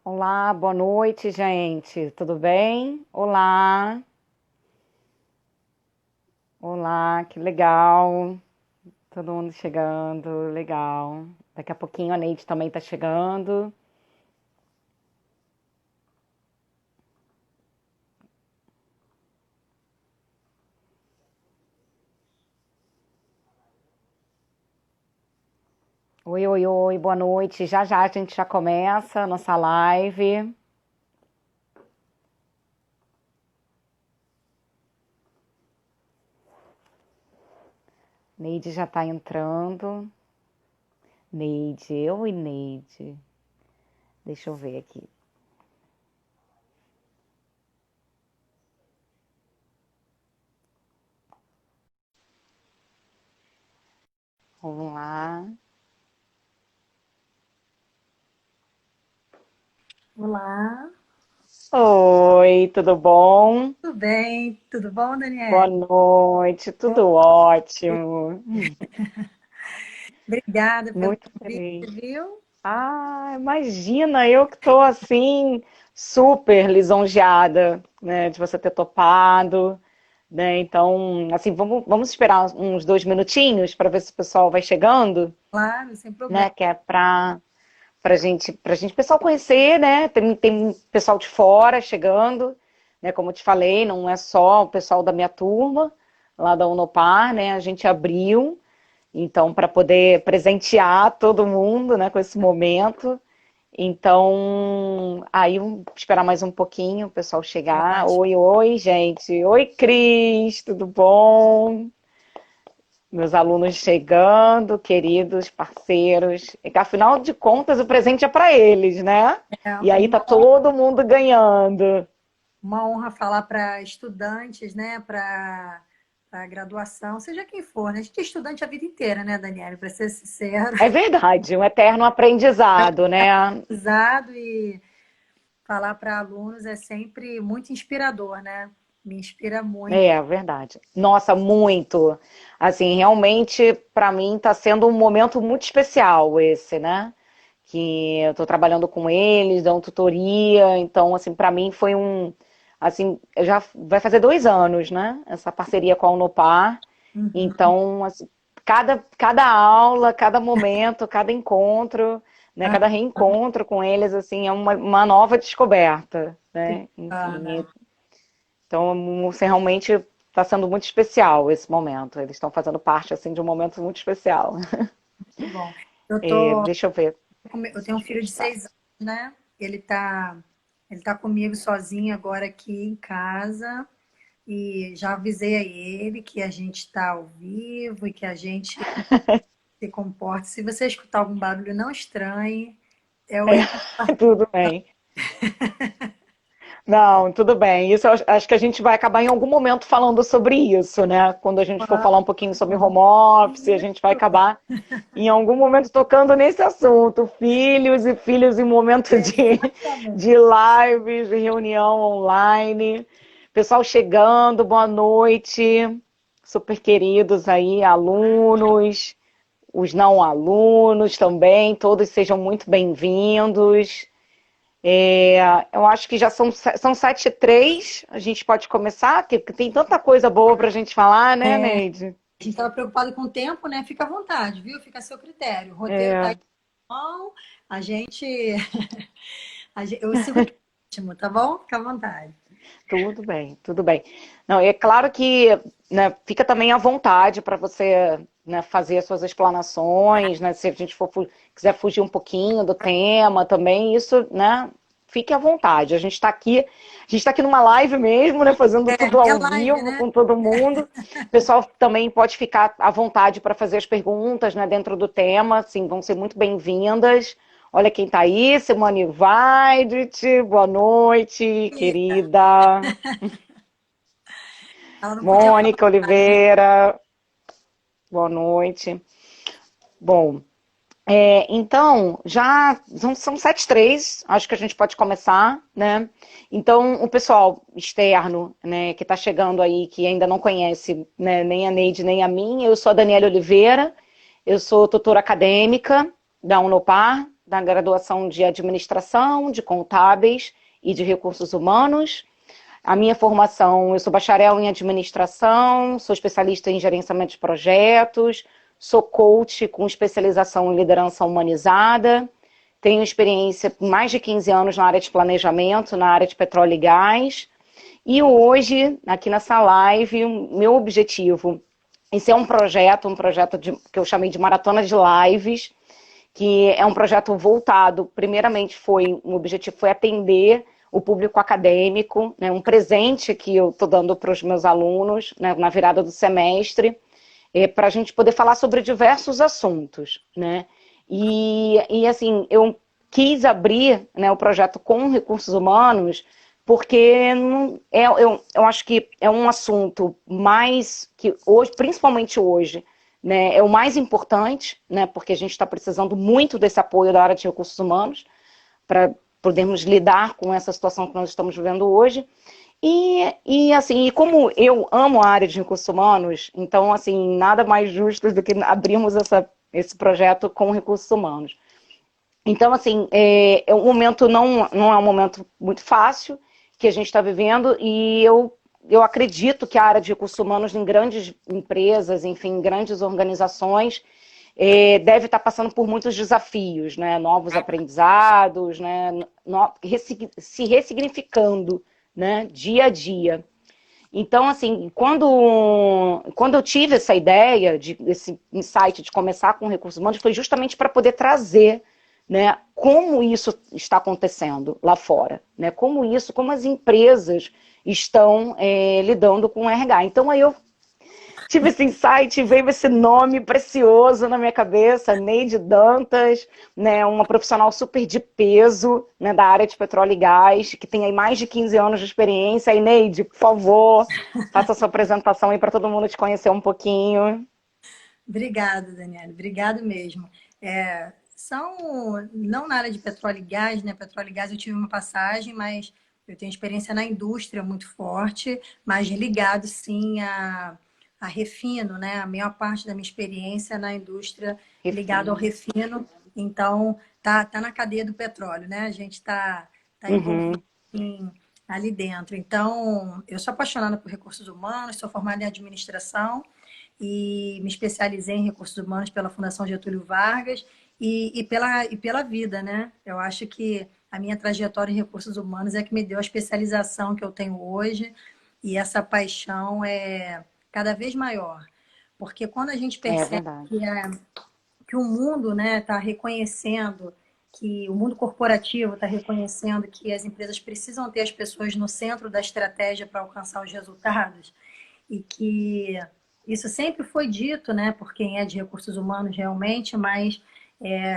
Olá, boa noite, gente. Tudo bem? Olá, olá, que legal. Todo mundo chegando, legal. Daqui a pouquinho a Neide também tá chegando. Oi, oi, oi, boa noite. Já já a gente já começa a nossa live. Neide já tá entrando. Neide, oi, Neide. Deixa eu ver aqui. Vamos lá. Olá, Oi, tudo bom? tudo bem? Tudo bom, Boa Daniela? noite, tudo ótimo. Obrigada pelo Muito convite, feliz. viu? Ah, imagina, eu que estou assim super lisonjeada, né, de você ter topado, né? Então, assim, vamos esperar uns 2 minutinhos para ver se o pessoal vai chegando, Claro, sem problema. né? Que é para gente pessoal conhecer, né? Tem pessoal de fora chegando, né? Como eu te falei, não é só o pessoal da minha turma lá da Unopar, né? A gente abriu. Então, para poder presentear todo mundo, né, com esse momento. Então, aí esperar mais um pouquinho o pessoal chegar. Ótimo. Oi, oi, gente. Oi, Cris, tudo bom? Meus alunos chegando, queridos parceiros. E que, afinal de contas, o presente é para eles, né? É E aí tá todo mundo ganhando. uma honra falar para estudantes, né? Para graduação, seja quem for, né? A gente é estudante a vida inteira, né, Daniela? Para ser sincero, É verdade, um eterno aprendizado, né? usado e falar para alunos é sempre muito inspirador, né? Me inspira muito. É verdade. Nossa, muito. Assim, realmente, para mim, está sendo um momento muito especial esse, né? Que eu estou trabalhando com eles, dando tutoria. Então, assim, para mim foi assim, já vai fazer 2 anos, né? Essa parceria com a Unopar. Uhum. Então, assim, cada aula, cada momento, cada encontro, né? Ah, Cada reencontro com eles, assim, é uma nova descoberta, que né? Enfim, bacana. então, assim, realmente está sendo muito especial esse momento. Eles estão fazendo parte assim de um momento muito especial. Muito bom. Eu É, tô deixa eu ver. Eu tenho um filho de 6 anos, né? Ele tá comigo sozinho agora aqui em casa e já avisei a ele que a gente está ao vivo e que a gente se comporta. Se você escutar algum barulho, não estranhe. É o É, tudo bem. Não, tudo bem. Isso eu acho que a gente vai acabar em algum momento falando sobre isso, né? Quando a gente for falar um pouquinho sobre home office, a gente vai acabar em algum momento tocando nesse assunto, filhos e filhos em momento Exatamente. de lives, de reunião online. Pessoal chegando, boa noite, super queridos aí, alunos, os não alunos também, todos sejam muito bem-vindos. Eu acho que já são 7h03, a gente pode começar, porque tem tanta coisa boa para a gente falar, né, Neide? A gente estava preocupado com o tempo, né? Fica à vontade, viu? Fica a seu critério. O roteiro tá aí É, na mão, a gente, eu sigo o ritmo, tá bom? Fica à vontade. tudo bem, tudo bem. Não, é claro que, né, fica também à vontade para você, né, fazer as suas explanações, né, se a gente quiser fugir um pouquinho do tema também, isso, né, fique à vontade. A gente está aqui numa live mesmo, né, fazendo tudo É ao live, vivo né? com todo mundo. O pessoal também pode ficar à vontade para fazer as perguntas, né, dentro do tema, assim, vão ser muito bem-vindas. Olha quem está aí, Simone Weidrit, boa noite, querida. Ela não podia falar Mônica mais, né? Oliveira, boa noite. Bom, então, já são 7h03, acho que a gente pode começar, né? Então, o pessoal externo, né, que está chegando aí, que ainda não conhece, né, nem a Neide, nem a mim, eu sou a Daniela Oliveira, eu sou tutora acadêmica da Unopar, da graduação de administração, de contábeis e de recursos humanos. A minha formação, eu sou bacharel em administração, sou especialista em gerenciamento de projetos, sou coach com especialização em liderança humanizada, tenho experiência em mais de 15 anos na área de planejamento, na área de petróleo e gás. E hoje, aqui nessa live, o meu objetivo, esse é um projeto que eu chamei de Maratona de Lives, que é um projeto voltado, primeiramente o objetivo foi atender o público acadêmico, né, um presente que eu estou dando para os meus alunos, né, na virada do semestre, para a gente poder falar sobre diversos assuntos, né? E assim, eu quis abrir, né, o projeto com recursos humanos, porque eu acho que é um assunto mais que hoje, principalmente hoje, né, é o mais importante, né, porque a gente está precisando muito desse apoio da área de recursos humanos para podermos lidar com essa situação que nós estamos vivendo hoje. Assim, como eu amo a área de recursos humanos, então, assim, nada mais justo do que abrirmos esse projeto com recursos humanos. Então, assim, o momento não é um momento muito fácil que a gente está vivendo, e eu acredito que a área de recursos humanos em grandes empresas, enfim, em grandes organizações, deve estar passando por muitos desafios, né? Novos aprendizados, né? Se ressignificando, né? Dia a dia. Então, assim, quando eu tive essa ideia, esse insight de começar com recursos humanos, foi justamente para poder trazer, né, como isso está acontecendo lá fora, né? Como as empresas estão lidando com o RH. Então, aí eu tive esse insight, veio esse nome precioso na minha cabeça, Neide Dantas, né, uma profissional super de peso, né, da área de petróleo e gás, que tem aí mais de 15 anos de experiência. E Neide, por favor, faça a sua apresentação aí para todo mundo te conhecer um pouquinho. Obrigada, Daniela. Obrigado mesmo. Não na área de petróleo e gás, né? Petróleo e gás eu tive uma passagem, mas eu tenho experiência na indústria muito forte, mas ligado sim a refino, né? A maior parte da minha experiência é na indústria ligado ao refino. Então, tá na cadeia do petróleo, né? A gente tá envolvido ali dentro. Então, eu sou apaixonada por recursos humanos, sou formada em administração e me especializei em recursos humanos pela Fundação Getúlio Vargas e pela vida, né? Eu acho que a minha trajetória em recursos humanos é que me deu a especialização que eu tenho hoje, e essa paixão é cada vez maior. Porque quando a gente percebe que o mundo, né, está reconhecendo, que o mundo corporativo está reconhecendo que as empresas precisam ter as pessoas no centro da estratégia para alcançar os resultados, e que isso sempre foi dito, né, por quem é de recursos humanos realmente, mas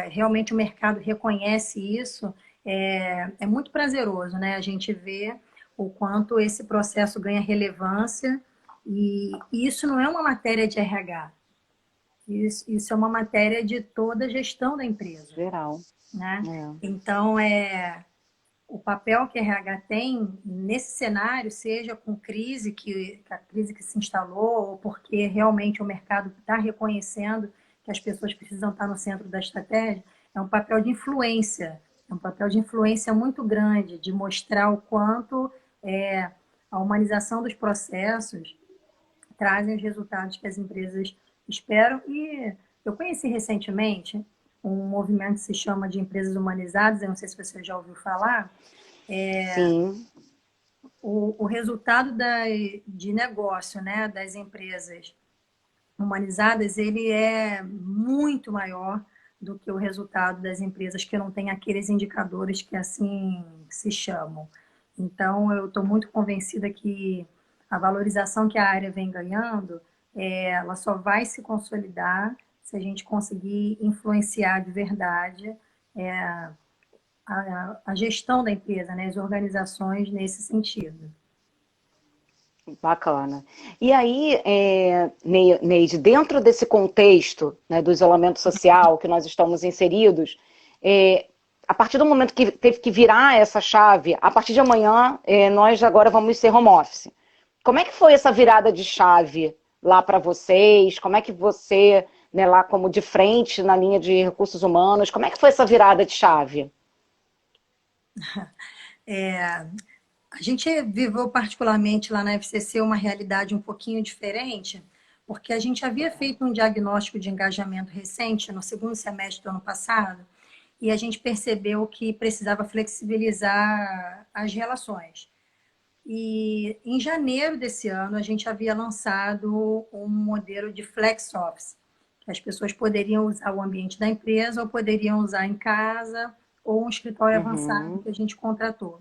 realmente o mercado reconhece isso, é muito prazeroso, né, a gente vê o quanto esse processo ganha relevância, e isso não é uma matéria de RH, isso é uma matéria de toda a gestão da empresa. Geral. Né? Então, o papel que a RH tem nesse cenário, seja com a crise que se instalou, ou porque realmente o mercado está reconhecendo que as pessoas precisam estar no centro da estratégia, é um papel de influência. É um papel de influência muito grande, de mostrar o quanto a humanização dos processos trazem os resultados que as empresas esperam. E eu conheci recentemente um movimento que se chama de empresas humanizadas, eu não sei se você já ouviu falar. Sim. O resultado de negócio, né, das empresas humanizadas, ele é muito maior do que o resultado das empresas que não têm aqueles indicadores que assim se chamam. Então, eu estou muito convencida que a valorização que a área vem ganhando, ela só vai se consolidar se a gente conseguir influenciar de verdade a gestão da empresa, né, as organizações nesse sentido. Bacana. E aí, Neide, dentro desse contexto, né, do isolamento social que nós estamos inseridos, a partir do momento que teve que virar essa chave, a partir de amanhã, nós agora vamos ser home office. Como é que foi essa virada de chave lá para vocês? Como é que você, né, lá como de frente na linha de recursos humanos. Como é que foi essa virada de chave? A gente viveu particularmente lá na FCC uma realidade um pouquinho diferente, porque a gente havia feito um diagnóstico de engajamento recente no segundo semestre do ano passado, e a gente percebeu que precisava flexibilizar as relações. E em janeiro desse ano, a gente havia lançado um modelo de flex office, que as pessoas poderiam usar o ambiente da empresa ou poderiam usar em casa ou um escritório avançado Uhum. que a gente contratou.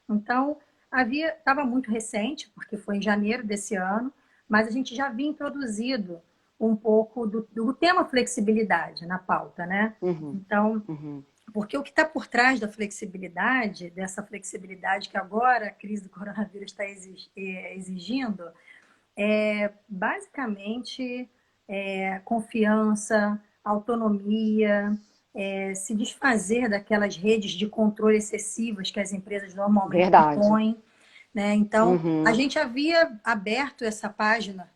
Então, estava muito recente, porque foi em janeiro desse ano, mas a gente já havia introduzido um pouco do tema flexibilidade na pauta, né? Uhum. Então, Uhum. porque o que está por trás da flexibilidade, dessa flexibilidade que agora a crise do coronavírus está exigindo, é basicamente confiança, autonomia, se desfazer daquelas redes de controle excessivas que as empresas normalmente Verdade. impõem, né? Então, a Uhum. gente havia aberto essa página,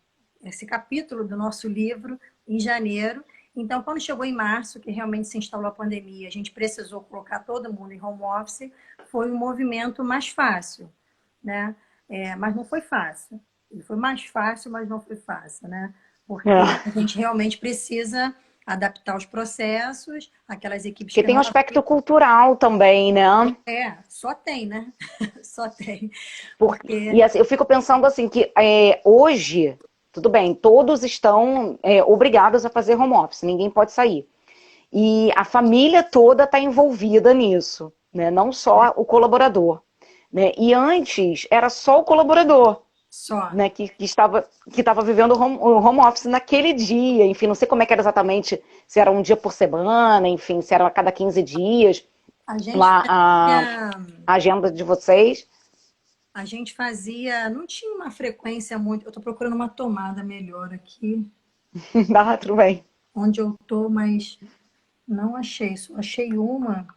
esse capítulo do nosso livro em janeiro. Então, quando chegou em março, que realmente se instalou a pandemia, a gente precisou colocar todo mundo em home office, foi um movimento mais fácil, né? Mas não foi fácil. Ele foi mais fácil, mas não foi fácil, né? Porque a É. gente realmente precisa adaptar os processos, aquelas equipes Porque que tem um não aspecto cultural também, né? só tem, né? Só tem. E Porque assim, eu fico pensando assim que hoje, tudo bem, todos estão obrigados a fazer home office, ninguém pode sair. E a família toda está envolvida nisso, né? Não só o colaborador. Né? E antes era só o colaborador, só. né, que estava vivendo o home office naquele dia. Enfim, não sei como é que era exatamente, se era um dia por semana, enfim, se era a cada 15 dias, A gente lá fazia, a agenda de vocês. não tinha uma frequência muito. Eu estou procurando uma tomada melhor aqui, Dá, tudo bem. onde eu estou, mas não achei. Só achei uma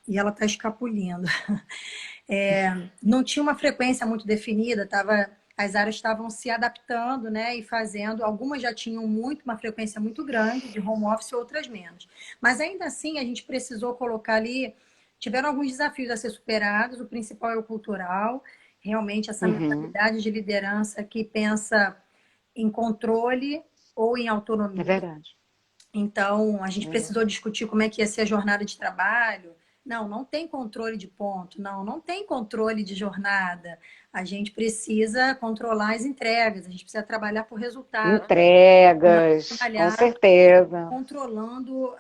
e ela está escapulindo. Não tinha uma frequência muito definida, as áreas estavam se adaptando, né, e fazendo. Algumas já tinham uma frequência muito grande de home office, outras menos. Mas ainda assim, a gente precisou colocar ali. Tiveram alguns desafios a ser superados. O principal é o cultural, realmente essa Uhum, mentalidade de liderança que pensa em controle ou em é autonomia. verdade. Então, a É gente verdade. precisou discutir como é que ia ser a jornada de trabalho. Não, não tem controle de ponto, não, não tem controle de jornada. A gente precisa controlar as entregas, a gente precisa trabalhar por resultado, não Entregas, com trabalhar certeza. controlando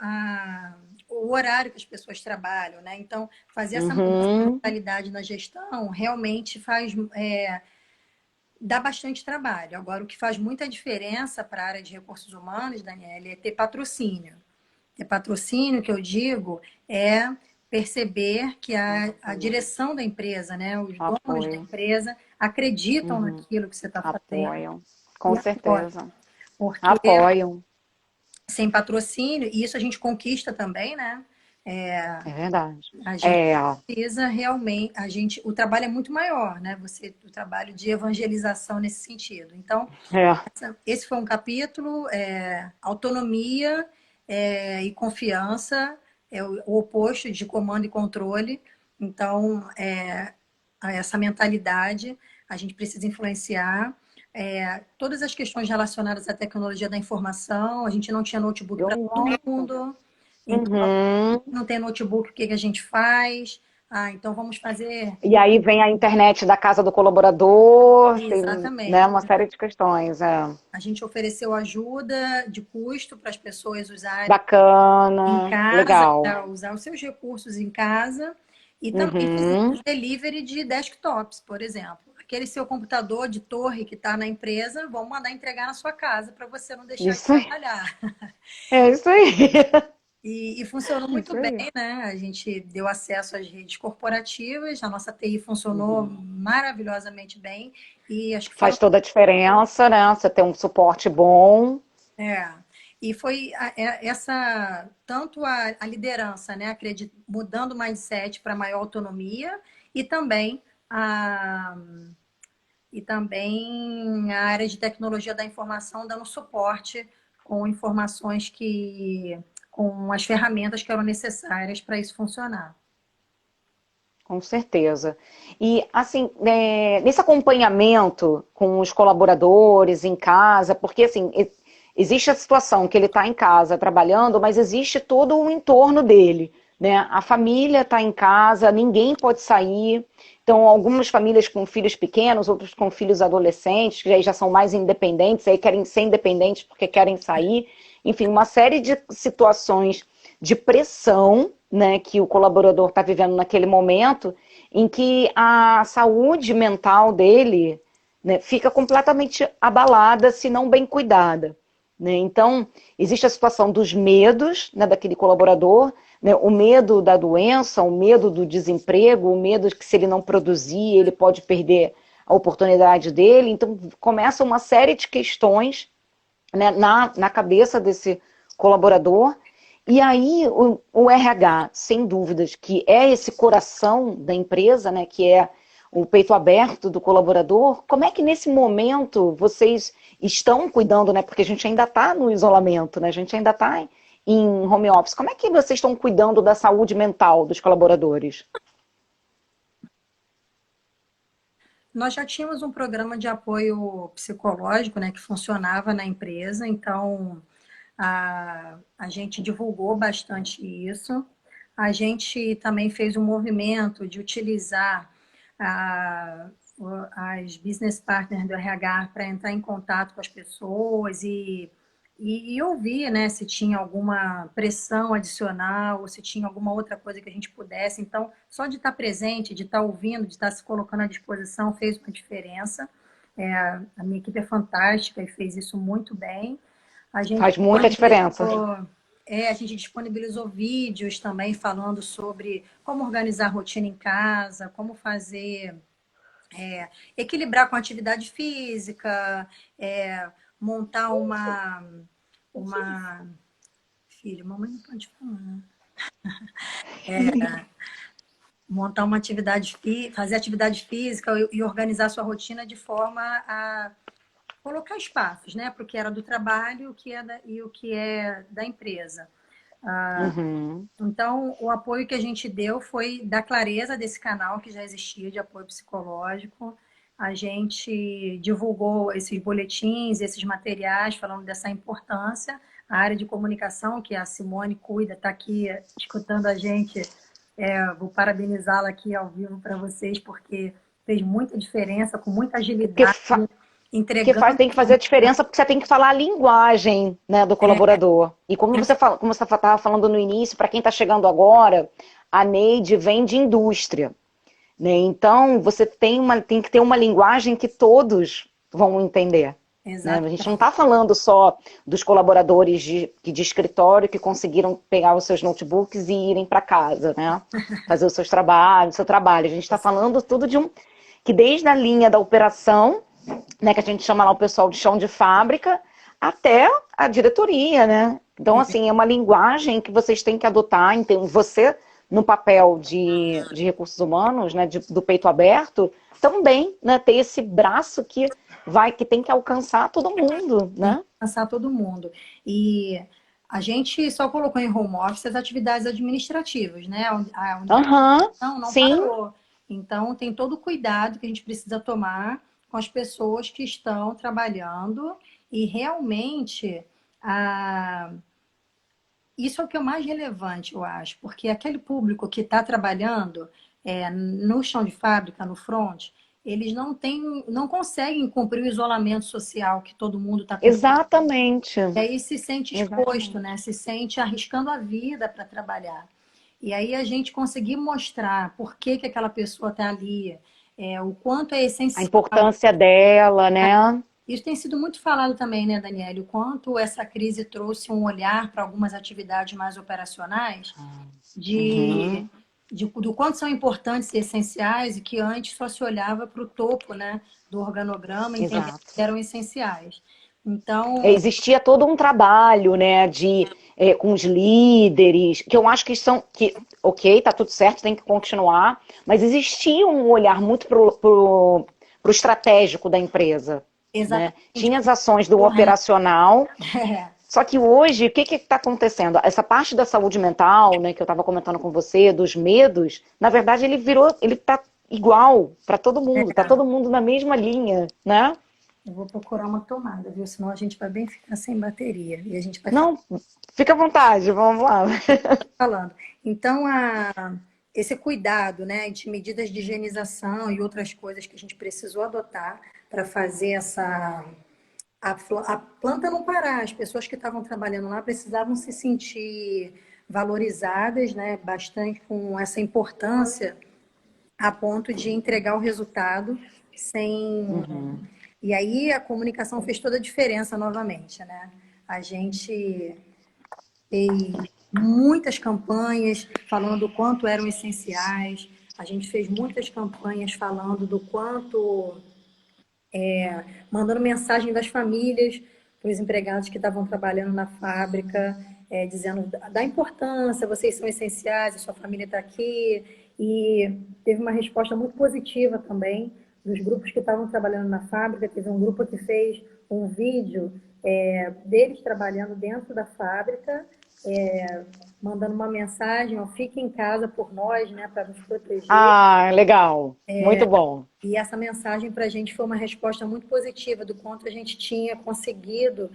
o horário que as pessoas trabalham, né? Então, fazer essa mudança de Uhum, mentalidade na gestão realmente dá bastante trabalho. Agora, o que faz muita diferença para a área de recursos humanos, Daniela, é ter patrocínio. Ter patrocínio, que eu digo, é perceber que a direção da empresa, né, os donos da apoio. empresa, acreditam Uhum, naquilo que você está fazendo apoiam. e Com apoiam. certeza. Porque Apoiam. sem patrocínio, e isso a gente conquista também, né? É verdade. A gente É, precisa realmente, o trabalho é muito maior, né? O trabalho de evangelização nesse sentido. Então, é. esse foi um capítulo, autonomia e confiança, é o oposto de comando e controle. Então, essa mentalidade a gente precisa influenciar. Todas as questões relacionadas à tecnologia da informação, a gente não tinha notebook para todo Nossa. mundo, então Uhum. não tem notebook, o que que a gente faz? Ah, então vamos fazer. E aí vem a internet da casa do colaborador, tem, né, Exatamente. uma série de questões. É. A gente ofereceu ajuda de custo para as pessoas usarem em Bacana, casa, legal. para usar os seus recursos em casa, e também Uhum. fizemos delivery de desktops, por exemplo. Aquele seu computador de torre que está na empresa, vamos mandar entregar na sua casa para você não deixar de Isso aí. trabalhar. É isso aí. E funcionou muito Isso bem, aí. né? A gente deu acesso às redes corporativas, a nossa TI funcionou Uhum. maravilhosamente bem, e acho que foram Faz toda a diferença, né? Você tem um suporte bom. É, e foi tanto a liderança, né, mudando o mindset para maior autonomia e também a a área de tecnologia da informação dando suporte com informações com as ferramentas que eram necessárias para isso funcionar. Com certeza. E, assim, nesse acompanhamento com os colaboradores em casa, porque, assim, existe a situação que ele está em casa trabalhando, mas existe todo o entorno dele, né? A família está em casa, ninguém pode sair. Então, algumas famílias com filhos pequenos, outros com filhos adolescentes, que aí já são mais independentes, aí querem ser independentes porque querem sair. Enfim, uma série de situações de pressão, né, que o colaborador está vivendo naquele momento, em que a saúde mental dele, né, fica completamente abalada, se não bem cuidada. Né? Então, existe a situação dos medos, né, daquele colaborador, né, o medo da doença, o medo do desemprego, o medo de que se ele não produzir, ele pode perder a oportunidade dele. Então, começa uma série de questões, né, na cabeça desse colaborador. E aí o RH, sem dúvidas, que é esse coração da empresa, né, que é o peito aberto do colaborador, como é que nesse momento vocês estão cuidando, né? Porque a gente ainda está no isolamento, né? A gente ainda está em home office. Como é que vocês estão cuidando da saúde mental dos colaboradores? Nós já tínhamos um programa de apoio psicológico, né, que funcionava na empresa, então a gente divulgou bastante isso. A gente também fez um movimento de utilizar as business partners do RH para entrar em contato com as pessoas e ouvir, né, se tinha alguma pressão adicional ou se tinha alguma outra coisa que a gente pudesse. Então, só de estar presente, de estar ouvindo, de estar se colocando à disposição fez uma diferença. A minha equipe é fantástica e fez isso muito bem. A gente Faz muita diferença. a gente disponibilizou vídeos também falando sobre como organizar a rotina em casa, como fazer, equilibrar com a atividade física, montar uma... Filho, mamãe não pode falar. Montar uma atividade, fazer atividade física e organizar sua rotina de forma a colocar espaços, né, para o que era do trabalho e o que é da empresa. Então, o apoio que a gente deu foi da clareza desse canal que já existia de apoio psicológico. A gente divulgou esses boletins, esses materiais falando dessa importância. A área de comunicação, que a Simone cuida, está aqui escutando a gente. Vou parabenizá-la aqui ao vivo para vocês, porque fez muita diferença, com muita agilidade. Entregando... tem que fazer a diferença porque você tem que falar a linguagem, né, do colaborador. E como você estava falando no início, para quem está chegando agora, a Neide vem de indústria. Né? Então, você tem que ter uma linguagem que todos vão entender. Né? A gente não está falando só dos colaboradores de escritório que conseguiram pegar os seus notebooks e irem para casa, né? Fazer os seus trabalhos, o seu trabalho. A gente está falando tudo que desde a linha da operação, né, que a gente chama lá o pessoal de chão de fábrica, até a diretoria, né? Então, assim, é uma linguagem que vocês têm que adotar. Então, você, no papel de recursos humanos, né, do peito aberto, também, né, ter esse braço que tem que alcançar todo mundo, né? Alcançar todo mundo. E a gente só colocou em home office as atividades administrativas, né? Não parou. Então, tem todo o cuidado que a gente precisa tomar com as pessoas que estão trabalhando e realmente isso é o que é o mais relevante, eu acho, porque aquele público que está trabalhando no chão de fábrica, no front, eles não conseguem cumprir o isolamento social que todo mundo está cumprindo. Exatamente. E aí se sente exposto, né? Se sente arriscando a vida para trabalhar. E aí a gente conseguir mostrar por que aquela pessoa está ali, o quanto é essencial. A importância dela, né? Isso tem sido muito falado também, né, Daniele? O quanto essa crise trouxe um olhar para algumas atividades mais operacionais, do quanto são importantes e essenciais e que antes só se olhava para o topo, né, do organograma, entendendo que eram essenciais. Então... Existia todo um trabalho, né, com os líderes, que eu acho ok, tá tudo certo, tem que continuar, mas existia um olhar muito pro estratégico da empresa. Né? Tinha as ações do operacional, Só que hoje, o que está acontecendo? Essa parte da saúde mental, né, que eu estava comentando com você, dos medos, na verdade ele está igual para todo mundo, está todo mundo na mesma linha, né? Eu vou procurar uma tomada, viu? Senão a gente vai bem ficar sem bateria. E a gente vai Não, fica à vontade, vamos lá. falando. Então, esse cuidado, né, de medidas de higienização e outras coisas que a gente precisou adotar para fazer a planta não parar. As pessoas que estavam trabalhando lá precisavam se sentir valorizadas, né, bastante com essa importância a ponto de entregar o resultado sem. Uhum. E aí a comunicação fez toda a diferença novamente, né? A gente fez muitas campanhas falando do quanto eram essenciais, a gente fez muitas campanhas falando do quanto, mandando mensagem das famílias para os empregados que estavam trabalhando na fábrica, dizendo da importância, vocês são essenciais, a sua família está aqui. E teve uma resposta muito positiva também dos grupos que estavam trabalhando na fábrica. Teve um grupo que fez um vídeo deles trabalhando dentro da fábrica, mandando uma mensagem, ó, fique em casa por nós, né, para nos proteger. Ah, legal. Muito bom. E essa mensagem para a gente foi uma resposta muito positiva do quanto a gente tinha conseguido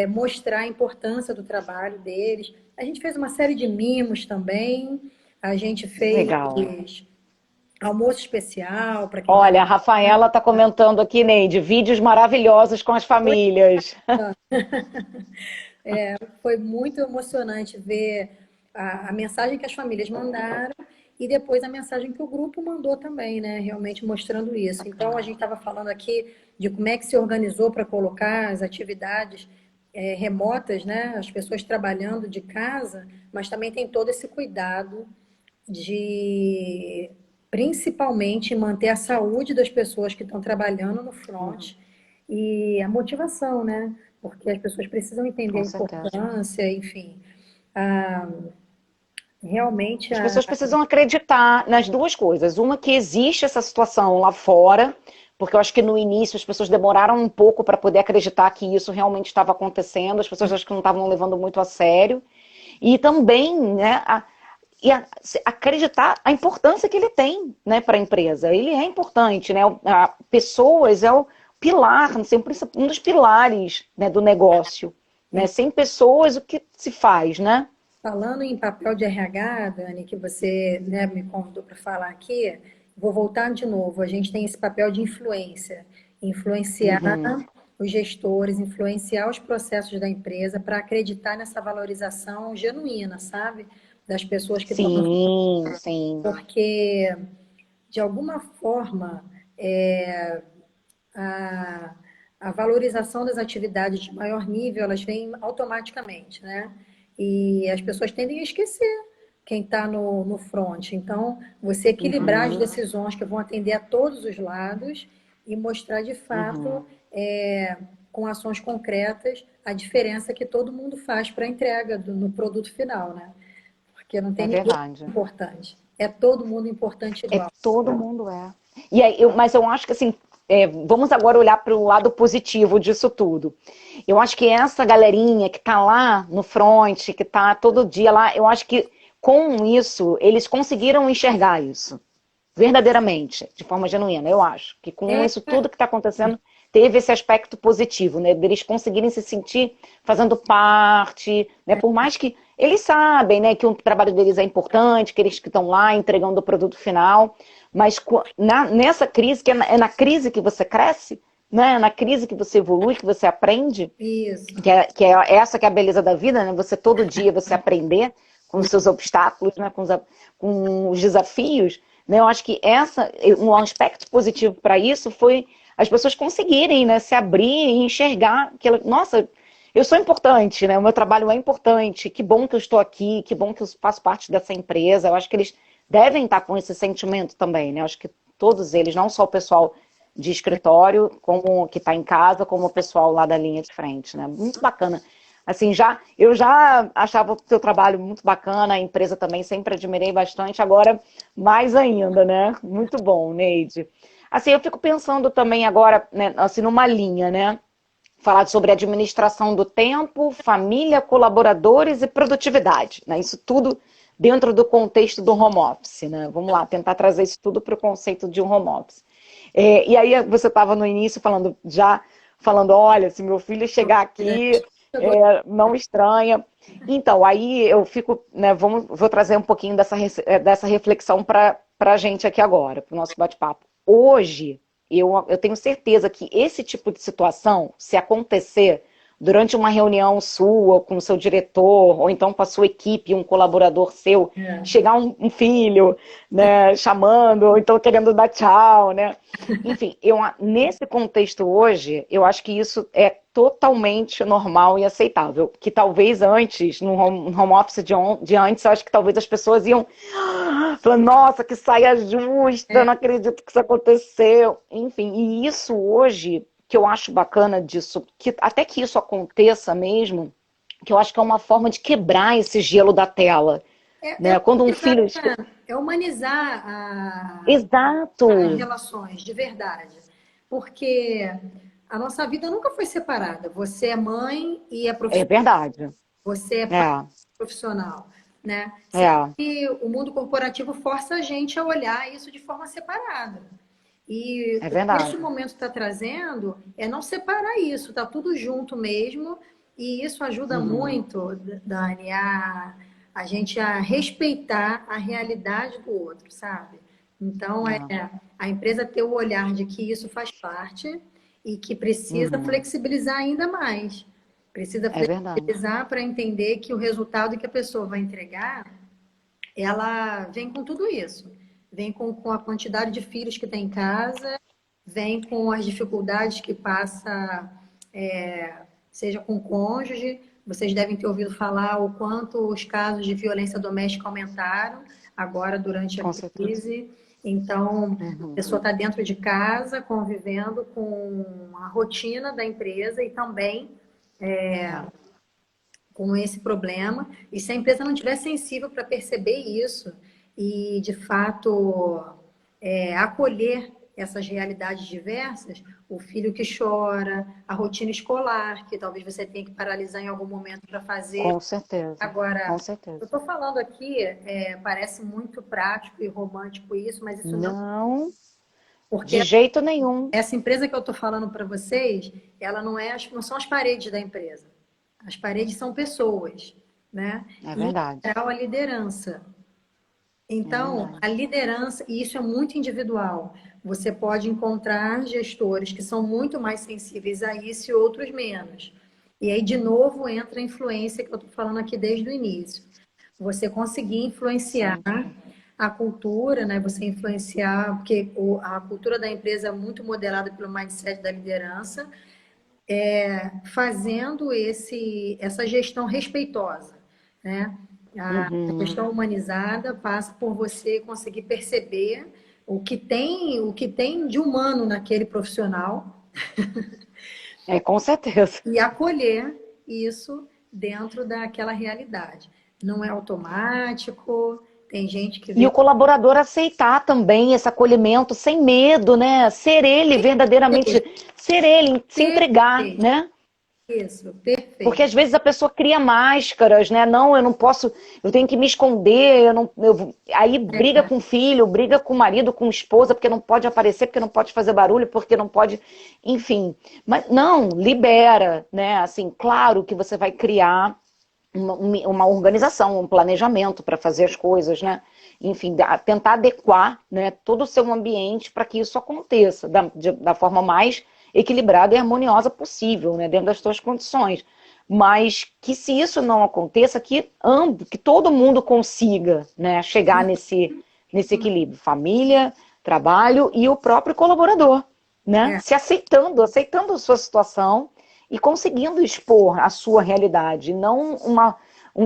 mostrar a importância do trabalho deles. A gente fez uma série de mimos também. A gente fez Legal. almoço especial para quem Olha, a estava. Rafaela está comentando aqui, Neide, vídeos maravilhosos com as famílias. Foi muito emocionante ver a mensagem que as famílias mandaram e depois a mensagem que o grupo mandou também, né? Realmente mostrando isso. Então, a gente estava falando aqui de como é que se organizou para colocar as atividades remotas, né? As pessoas trabalhando de casa, mas também tem todo esse cuidado de, principalmente, manter a saúde das pessoas que estão trabalhando no front e a motivação, né? Porque as pessoas precisam entender a Com certeza. importância, enfim. Ah, realmente, As pessoas precisam acreditar nas duas coisas. Uma, que existe essa situação lá fora, porque eu acho que no início as pessoas demoraram um pouco para poder acreditar que isso realmente estava acontecendo, as pessoas acho que não estavam levando muito a sério. E também, né, acreditar a importância que ele tem, né, para a empresa. Ele é importante, né? Pessoas é o pilar, assim, um dos pilares, né, do negócio. Né? Sem pessoas, o que se faz, né? falando em papel de RH, Dani, que você, né, me convidou para falar aqui, vou voltar de novo. A gente tem esse papel de influência, influenciar Uhum. os gestores, influenciar os processos da empresa para acreditar nessa valorização genuína, sabe? Das pessoas que estão. Sim, sim. Porque, de alguma forma, a, a valorização das atividades de maior nível, elas vêm automaticamente, né? E as pessoas tendem a esquecer quem está no front. Então, você equilibrar as Uhum. decisões que vão atender a todos os lados e mostrar de Uhum. fato, com ações concretas, a diferença que todo mundo faz para a entrega no produto final, né? Porque não tem É ninguém verdade. importante. É todo mundo importante É, igual. todo mundo é. E aí, mas eu acho que assim, vamos agora olhar para o lado positivo disso tudo. Eu acho que essa galerinha que está lá no front, que está todo dia lá, eu acho que com isso eles conseguiram enxergar isso verdadeiramente, de forma genuína. Eu acho que com É, isso tudo que está acontecendo teve esse aspecto positivo, né? Deles conseguirem se sentir fazendo parte, né? Por mais que eles sabem, né, que o trabalho deles é importante, que eles que estão lá entregando o produto final, mas nessa crise, que é na crise que você cresce, né? Na crise que você evolui, que você aprende, isso. que é essa que é a beleza da vida, né? Você todo dia você aprender com os seus obstáculos, né? Com os desafios, né? Eu acho que um aspecto positivo para isso foi as pessoas conseguirem, né, se abrir e enxergar que, nossa, eu sou importante, né? O meu trabalho é importante, que bom que eu estou aqui, que bom que eu faço parte dessa empresa. Eu acho que eles devem estar com esse sentimento também, né? Eu acho que todos eles, não só o pessoal de escritório, como que está em casa, como o pessoal lá da linha de frente, né? Muito bacana. Assim, eu já achava o seu trabalho muito bacana, a empresa também sempre admirei bastante, agora mais ainda, né? Muito bom, Neide. Assim, eu fico pensando também agora, né, assim, numa linha, né? falar sobre administração do tempo, família, colaboradores e produtividade, né? Isso tudo dentro do contexto do home office, né? Vamos lá, tentar trazer isso tudo para o conceito de um home office. E aí você estava no início falando, olha, se meu filho chegar aqui, não estranha. Então, aí eu fico, né, vou trazer um pouquinho dessa reflexão para a gente aqui agora, para o nosso bate-papo. Hoje, eu tenho certeza que esse tipo de situação, se acontecer durante uma reunião sua com o seu diretor, ou então com a sua equipe, um colaborador seu, chegar um filho, né, chamando, ou então querendo dar tchau, né? Enfim, nesse contexto hoje, eu acho que isso é totalmente normal e aceitável. Que talvez antes, no home office de antes, eu acho que talvez as pessoas iam falando, nossa, que saia justa, não acredito que isso aconteceu. Enfim, e isso hoje, que eu acho bacana disso, que até que isso aconteça mesmo, que eu acho que é uma forma de quebrar esse gelo da tela. Né? Quando um filho... É humanizar Exato. as relações, de verdade. Porque a nossa vida nunca foi separada. Você é mãe e é profissional. É verdade. Você é pai profissional. Né? E o mundo corporativo força a gente a olhar isso de forma separada. E é o que esse momento está trazendo é não separar isso, tá tudo junto mesmo. E isso ajuda muito, Dani, a gente a respeitar a realidade do outro, sabe? Então, a empresa ter o olhar de que isso faz parte e que precisa flexibilizar ainda mais. Precisa flexibilizar para entender que o resultado que a pessoa vai entregar, ela vem com tudo isso. Vem com a quantidade de filhos que tem em casa, vem com as dificuldades que passa, seja com o cônjuge. Vocês devem ter ouvido falar o quanto os casos de violência doméstica aumentaram agora durante a crise. Então, a pessoa está dentro de casa, convivendo com a rotina da empresa e também com esse problema. E se a empresa não estiver sensível para perceber isso e, de fato, acolher essas realidades diversas, o filho que chora, a rotina escolar, que talvez você tenha que paralisar em algum momento para fazer. Com certeza. Agora, com certeza. eu estou falando aqui, parece muito prático e romântico isso, mas isso não porque de jeito nenhum. Essa empresa que eu estou falando para vocês, ela não são as paredes da empresa. As paredes são pessoas, né? É verdade. E a liderança. Então, a liderança, e isso é muito individual. Você pode encontrar gestores que são muito mais sensíveis a isso e outros menos. E aí, de novo, entra a influência que eu estou falando aqui desde o início. Você conseguir influenciar a cultura, né? Você influenciar, porque a cultura da empresa é muito modelada pelo mindset da liderança, fazendo essa gestão respeitosa, né? A gestão humanizada passa por você conseguir perceber o que tem de humano naquele profissional. Com certeza. E acolher isso dentro daquela realidade. Não é automático, tem gente que... E o colaborador aceitar também esse acolhimento sem medo, né? Ser ele verdadeiramente, ser ele, se entregar, né? Isso, perfeito. Porque às vezes a pessoa cria máscaras, né? Não, eu não posso, eu tenho que me esconder, aí briga com o filho, briga com o marido, com a esposa, porque não pode aparecer, porque não pode fazer barulho, porque não pode, enfim. Mas não, libera, né? Assim, claro que você vai criar uma organização, um planejamento para fazer as coisas, né? Enfim, tentar adequar, né, todo o seu ambiente para que isso aconteça da forma mais equilibrada e harmoniosa possível, né, dentro das suas condições. Mas que se isso não aconteça, que todo mundo consiga, né, chegar nesse equilíbrio. Família, trabalho e o próprio colaborador, né? Se aceitando a sua situação e conseguindo expor a sua realidade, não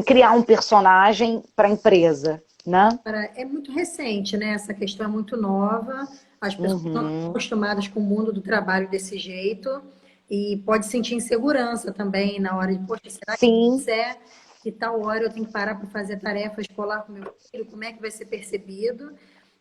criar um personagem para a empresa, né? É muito recente, né? Essa questão é muito nova. As pessoas não estão acostumadas com o mundo do trabalho desse jeito e pode sentir insegurança também na hora de, poxa, será que tal hora eu tenho que parar para fazer tarefa escolar com meu filho? Como é que vai ser percebido?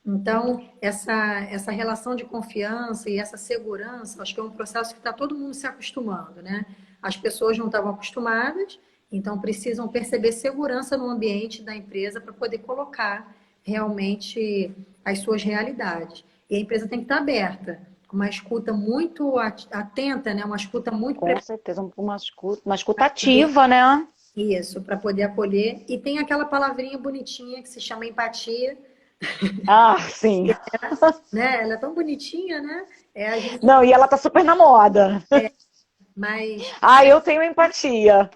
Então, essa relação de confiança e essa segurança, acho que é um processo que está todo mundo se acostumando, né? As pessoas não estavam acostumadas, então precisam perceber segurança no ambiente da empresa para poder colocar realmente as suas realidades. E a empresa tem que estar aberta, com uma escuta muito atenta, né? Uma escuta muito Com preparada. certeza, uma escuta ativa, né? Isso, para poder acolher. E tem aquela palavrinha bonitinha que se chama empatia, Ah, sim. né? Ela é tão bonitinha, né? É a gente, Não, e ela tá super na moda. mas Ah, eu tenho empatia.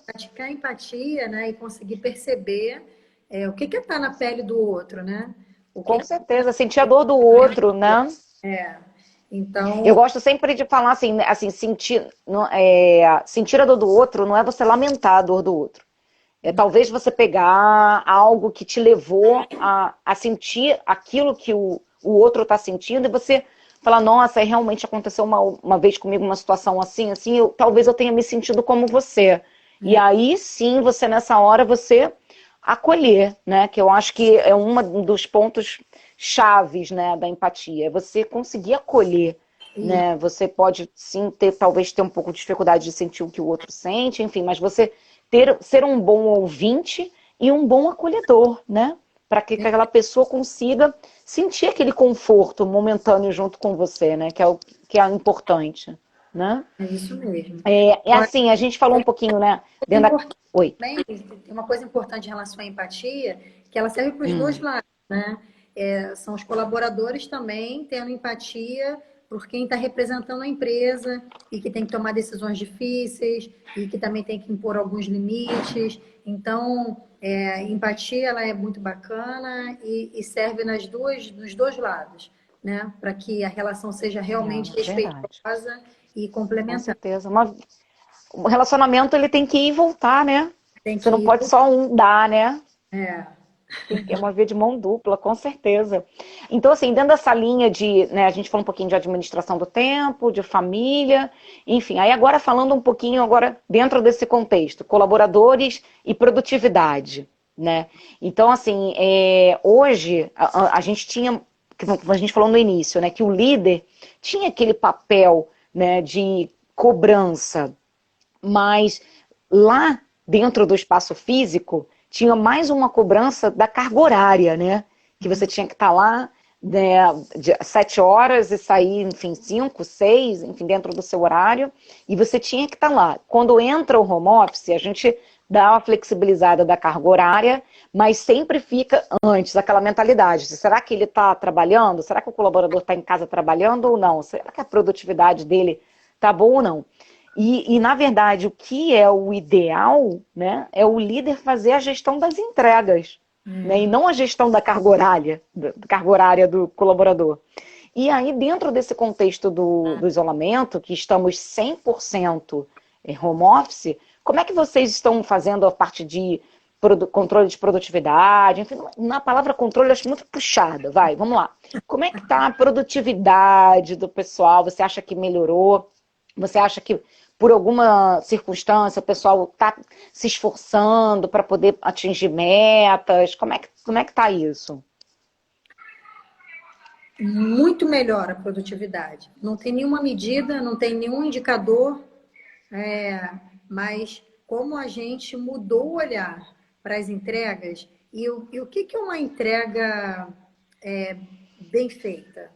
praticar empatia, né? E conseguir perceber o que é estar na pele do outro, né? O que Com que certeza, sentir a dor do outro, né? é. Eu Então, gosto sempre de falar assim, sentir, sentir a dor do outro não é você lamentar a dor do outro. É talvez você pegar algo que te levou a sentir aquilo que o outro está sentindo e você falar, nossa, realmente aconteceu uma vez comigo uma situação assim, assim, talvez eu tenha me sentido como você. E aí sim, você nessa hora, você acolher, né? Que eu acho que é um dos pontos chaves, né, da empatia. É você conseguir acolher, e né? Você pode sim talvez ter um pouco de dificuldade de sentir o que o outro sente, enfim, mas você ser um bom ouvinte e um bom acolhedor, né? Para que aquela pessoa consiga sentir aquele conforto momentâneo junto com você, né? Que é o importante, né? é isso mesmo. É Olha, assim, a gente falou um pouquinho, né? Dentro da... importante Oi. também, tem uma coisa importante em relação à empatia, que ela serve para os dois Hum, lados, né? São os colaboradores também tendo empatia por quem está representando a empresa e que tem que tomar decisões difíceis e que também tem que impor alguns limites. Então, empatia ela é muito bacana e serve nos dois lados, né? Para que a relação seja realmente verdade. respeitosa e Com complementar. certeza. O relacionamento ele tem que ir e voltar, né? Tem Você que não ir. pode só um dar, né? É, É uma via de mão dupla, com certeza. Então, assim, dentro dessa linha de, né, a gente falou um pouquinho de administração do tempo, de família, enfim, aí agora falando um pouquinho agora dentro desse contexto, colaboradores e produtividade, né? Então, assim, hoje a gente tinha, como a gente falou no início, né, que o líder tinha aquele papel, né, de cobrança, mas lá dentro do espaço físico tinha mais uma cobrança da carga horária, né? Que você tinha que estar lá, né, de 7 horas e sair, enfim, 5, 6, enfim, dentro do seu horário, e você tinha que estar lá. Quando entra o home office, a gente dá uma flexibilizada da carga horária, mas sempre fica antes aquela mentalidade. Será que ele está trabalhando? Será que o colaborador está em casa trabalhando ou não? Será que a produtividade dele está boa ou não? Na verdade, o que é o ideal, né, é o líder fazer a gestão das entregas, né, e não a gestão carga horária do colaborador. E aí, dentro desse contexto do isolamento, que estamos 100% em home office, como é que vocês estão fazendo a parte de controle de produtividade? Enfim, na palavra controle eu acho muito puxada, vai, vamos lá. Como é que está a produtividade do pessoal? Você acha que melhorou? Você acha que por alguma circunstância o pessoal está se esforçando para poder atingir metas? Como é que tá isso? muito melhor a produtividade. Não tem nenhuma medida, não tem nenhum indicador, mas como a gente mudou o olhar para as entregas e o que é uma entrega bem feita?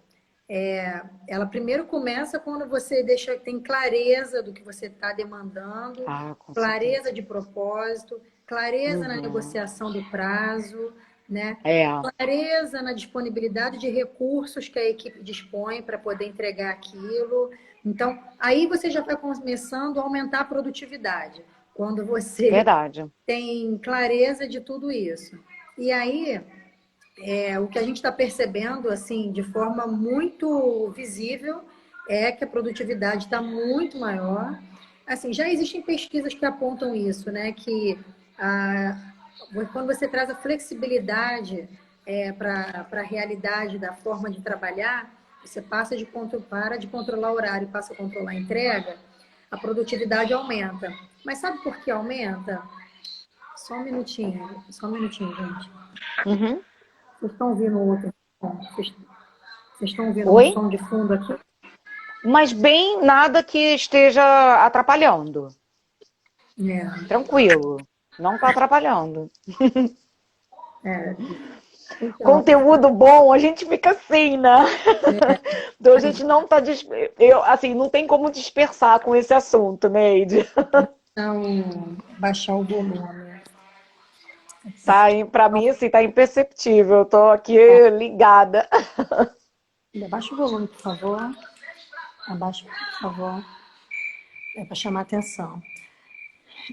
Ela primeiro começa quando você tem clareza do que você está demandando, Ah, com certeza. clareza de propósito, clareza na Uhum. negociação do prazo, né? É, Clareza na disponibilidade de recursos que a equipe dispõe para poder entregar aquilo. Então, aí você já vai começando a aumentar a produtividade, quando você verdade. tem clareza de tudo isso. E aí, o que a gente está percebendo, assim, de forma muito visível, é que a produtividade está muito maior. Assim, já existem pesquisas que apontam isso, né? Que a, quando você traz a flexibilidade para a realidade da forma de trabalhar, você para de controlar o horário, passa a controlar a entrega, a produtividade aumenta. Mas sabe por que aumenta? Só um minutinho, gente. Uhum. Vocês estão ouvindo o outro? Vocês estão ouvindo um Oi? som de fundo aqui? Mas bem nada que esteja atrapalhando. É, Tranquilo. Não está atrapalhando. é. Então, Conteúdo bom, a gente fica assim, né? Então a gente não tá. Eu, assim, não tem como dispersar com esse assunto, Neide. então, baixar o volume. Tá, pra mim, assim, tá imperceptível. Eu tô aqui ligada. Abaixa o volume, por favor. Abaixa, por favor. É para chamar atenção.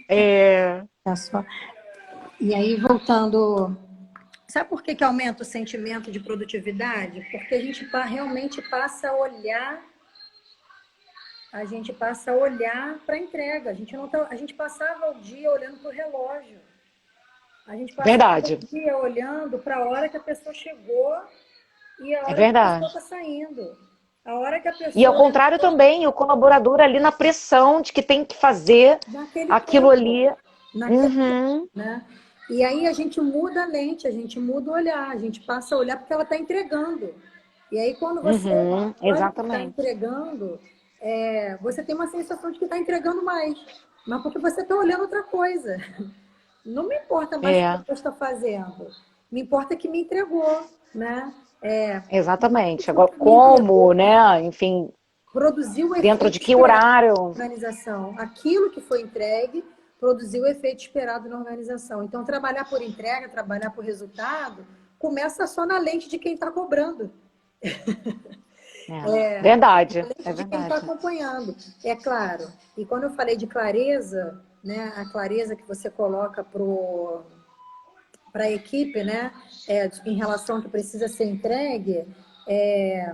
É, É só... E aí, voltando. Sabe por que que aumenta o sentimento de produtividade? Porque a gente realmente passa a olhar. A gente passa a olhar para a entrega. A gente não tá, a gente passava o dia olhando para o relógio. A gente passava verdade. o dia olhando para a hora que a pessoa chegou e a É hora que a pessoa verdade. está saindo. A hora que a E ao pessoa contrário também, o colaborador ali na pressão de que tem que fazer naquele aquilo tempo, ali. naquele Uhum, tempo, né? E aí a gente muda a lente, a gente muda o olhar, a gente passa a olhar porque ela está entregando. E aí quando você uhum, olha que está exatamente. entregando, você tem uma sensação de que está entregando mais, mas porque você está olhando outra coisa. Não me importa mais o que a É, pessoa está fazendo, me importa que me entregou, né? exatamente. Isso Agora, que me entregou como, né? Enfim, produziu o dentro de efeito que esperado horário? na organização. Aquilo que foi entregue produziu o efeito esperado na organização. Então, trabalhar por entrega, trabalhar por resultado, começa só na lente de quem está cobrando, É, verdade, na lente é de quem está verdade. acompanhando. É claro. E quando eu falei de clareza, né, a clareza que você coloca para a equipe, né, em relação ao que precisa ser entregue, é,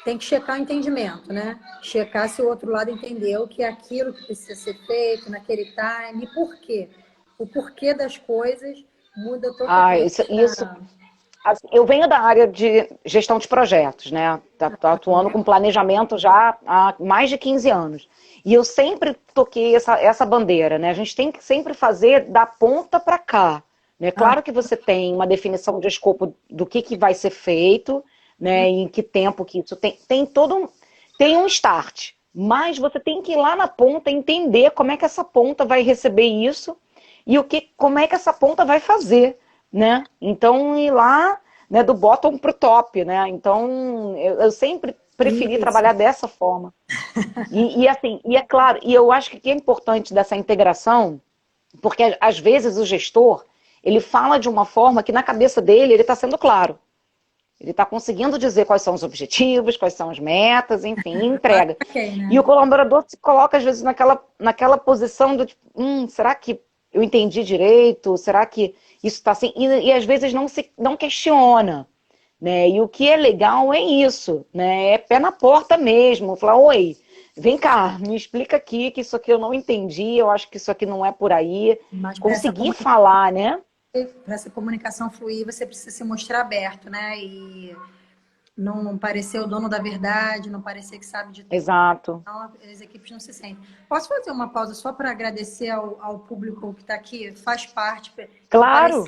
tem que checar o entendimento, né? Checar se o outro lado entendeu que é aquilo que precisa ser feito naquele time, e por quê? O porquê das coisas muda Ah, totalmente. isso assim, eu venho da área de gestão de projetos, né? Tô atuando com planejamento já há mais de 15 anos. E eu sempre toquei essa bandeira, né? A gente tem que sempre fazer da ponta para cá. Né? Ah, Claro que você tem uma definição de escopo do que vai ser feito, né? E em que tempo que isso tem. Tem um start. Mas você tem que ir lá na ponta entender como é que essa ponta vai receber isso e como é que essa ponta vai fazer, né? Então, ir lá, né, do bottom pro top, né? Então, eu sempre preferi isso. trabalhar dessa forma. Assim, e é claro, e eu acho que o que é importante dessa integração, porque às vezes o gestor, ele fala de uma forma que na cabeça dele ele está sendo claro. Ele está conseguindo dizer quais são os objetivos, quais são as metas, enfim, Claro entrega. pra quem, E né? o colaborador se coloca, às vezes, naquela posição do tipo, será que eu entendi direito? Será que isso está assim? E às vezes não questiona. Né? E o que é legal é isso, né? É pé na porta mesmo. Falar, oi, vem cá, me explica aqui que isso aqui eu não entendi, eu acho que isso aqui não é por aí. Mas Conseguir falar, né? para essa comunicação fluir, você precisa se mostrar aberto, né? E não parecer o dono da verdade, não parecer que sabe de tudo. Exato. Então, as equipes não se sentem. Posso fazer uma pausa só para agradecer ao público que está aqui? Faz parte. Claro,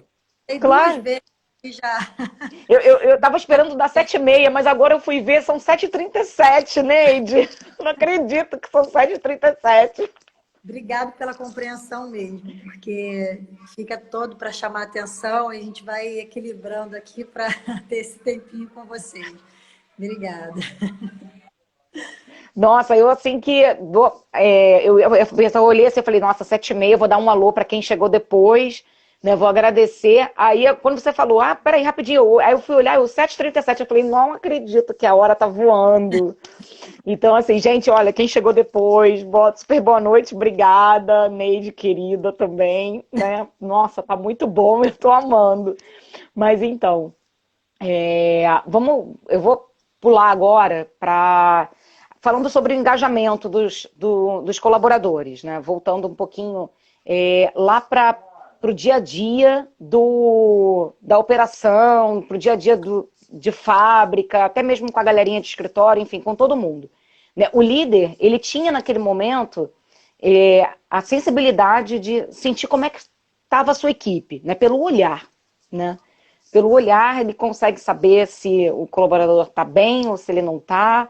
Apareci duas claro. vezes já. Eu tava esperando dar 7h30, mas agora eu fui ver, são 7h37, Neide. Não acredito que são 7h37. Obrigado pela compreensão mesmo, porque fica todo para chamar atenção e a gente vai equilibrando aqui para ter esse tempinho com vocês. Obrigada. Nossa, eu assim que. Eu olhei assim e falei, nossa, 7h30, eu vou dar um alô para quem chegou depois, né? Vou agradecer. Aí, quando você falou, peraí, rapidinho. Aí eu fui olhar, o 7h37, eu falei, não acredito que a hora tá voando. Então, assim, gente, olha, quem chegou depois, super boa noite, obrigada, Neide, querida, também, né? Nossa, tá muito bom, eu tô amando. Mas então, eu vou pular agora para falando sobre o engajamento dos colaboradores, né? Voltando um pouquinho lá para o dia a dia da operação, para o dia a dia de fábrica, até mesmo com a galerinha de escritório, enfim, com todo mundo. Né? O líder, ele tinha naquele momento a sensibilidade de sentir como é que estava a sua equipe, né? Pelo olhar, né? pelo olhar, ele consegue saber se o colaborador está bem ou se ele não está.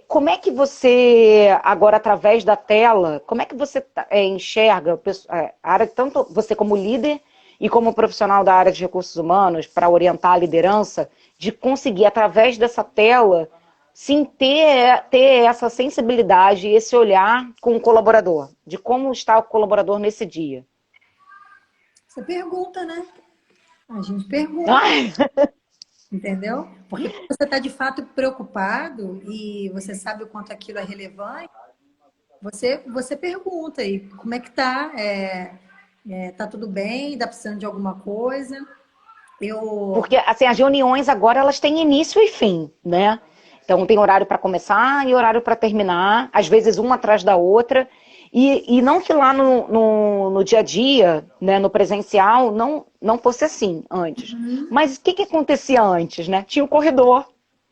Como é que você, agora através da tela, como é que você enxerga a área, tanto você como líder e como profissional da área de recursos humanos, para orientar a liderança, de conseguir, através dessa tela, sim, ter essa sensibilidade, esse olhar com o colaborador, de como está o colaborador nesse dia? Você pergunta, né? A gente pergunta, Ai, entendeu? Porque quando você está de fato preocupado e você sabe o quanto aquilo é relevante, você pergunta aí como é que tá? Tá tudo bem? Tá precisando de alguma coisa? Eu. porque assim, as reuniões agora elas têm início e fim, né? Então tem horário para começar e horário para terminar, às vezes uma atrás da outra. E não que lá no dia a dia, né, no presencial, não fosse assim antes. Uhum. Mas o que acontecia antes, né? Tinha o corredor,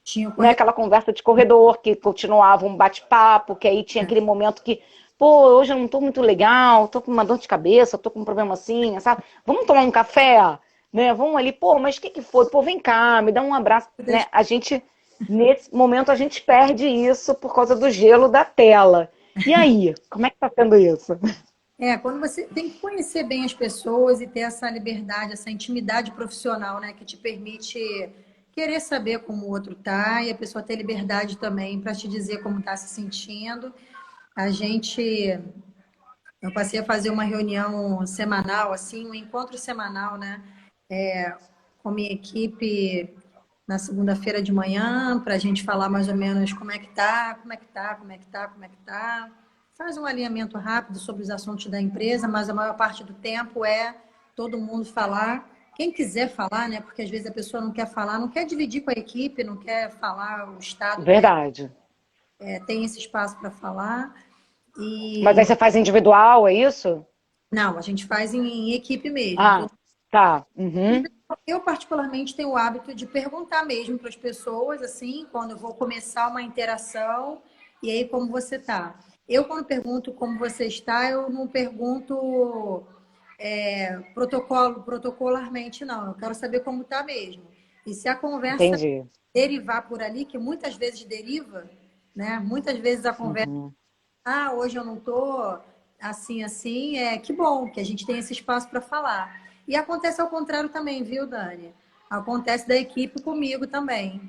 Tinha o né, corretor. aquela conversa de corredor, que continuava um bate-papo, que aí tinha aquele momento que, pô, hoje eu não tô muito legal, tô com uma dor de cabeça, tô com um problema assim, sabe? Vamos tomar um café, né? Vamos ali, pô, mas o que foi? Pô, vem cá, me dá um abraço, né? A gente, nesse momento, a gente perde isso por causa do gelo da tela. E aí, como é que tá sendo isso? Quando você tem que conhecer bem as pessoas e ter essa liberdade, essa intimidade profissional, né, que te permite querer saber como o outro tá e a pessoa ter liberdade também para te dizer como está se sentindo. A gente, eu passei a fazer uma reunião semanal, assim, um encontro semanal, né, com minha equipe na segunda-feira de manhã, para a gente falar mais ou menos como é que tá, como é que tá, como é que tá, como é que tá. Faz um alinhamento rápido sobre os assuntos da empresa, mas a maior parte do tempo é todo mundo falar. Quem quiser falar, né? Porque às vezes a pessoa não quer falar, não quer dividir com a equipe, não quer falar o estado dela, Verdade. tem esse espaço para falar. Mas aí E você faz individual, é isso? não, a gente faz em equipe mesmo. Ah, tá. Uhum. Eu, particularmente, tenho o hábito de perguntar mesmo para as pessoas, assim, quando eu vou começar uma interação, e aí, como você está? Eu, quando pergunto como você está, eu não pergunto protocolarmente, não. Eu quero saber como está mesmo. E se a conversa Entendi. derivar por ali, que muitas vezes deriva, né? Muitas vezes a conversa, Uhum. hoje eu não estou assim, assim, que bom que a gente tem esse espaço para falar. E acontece ao contrário também, viu, Dani? Acontece da equipe comigo também.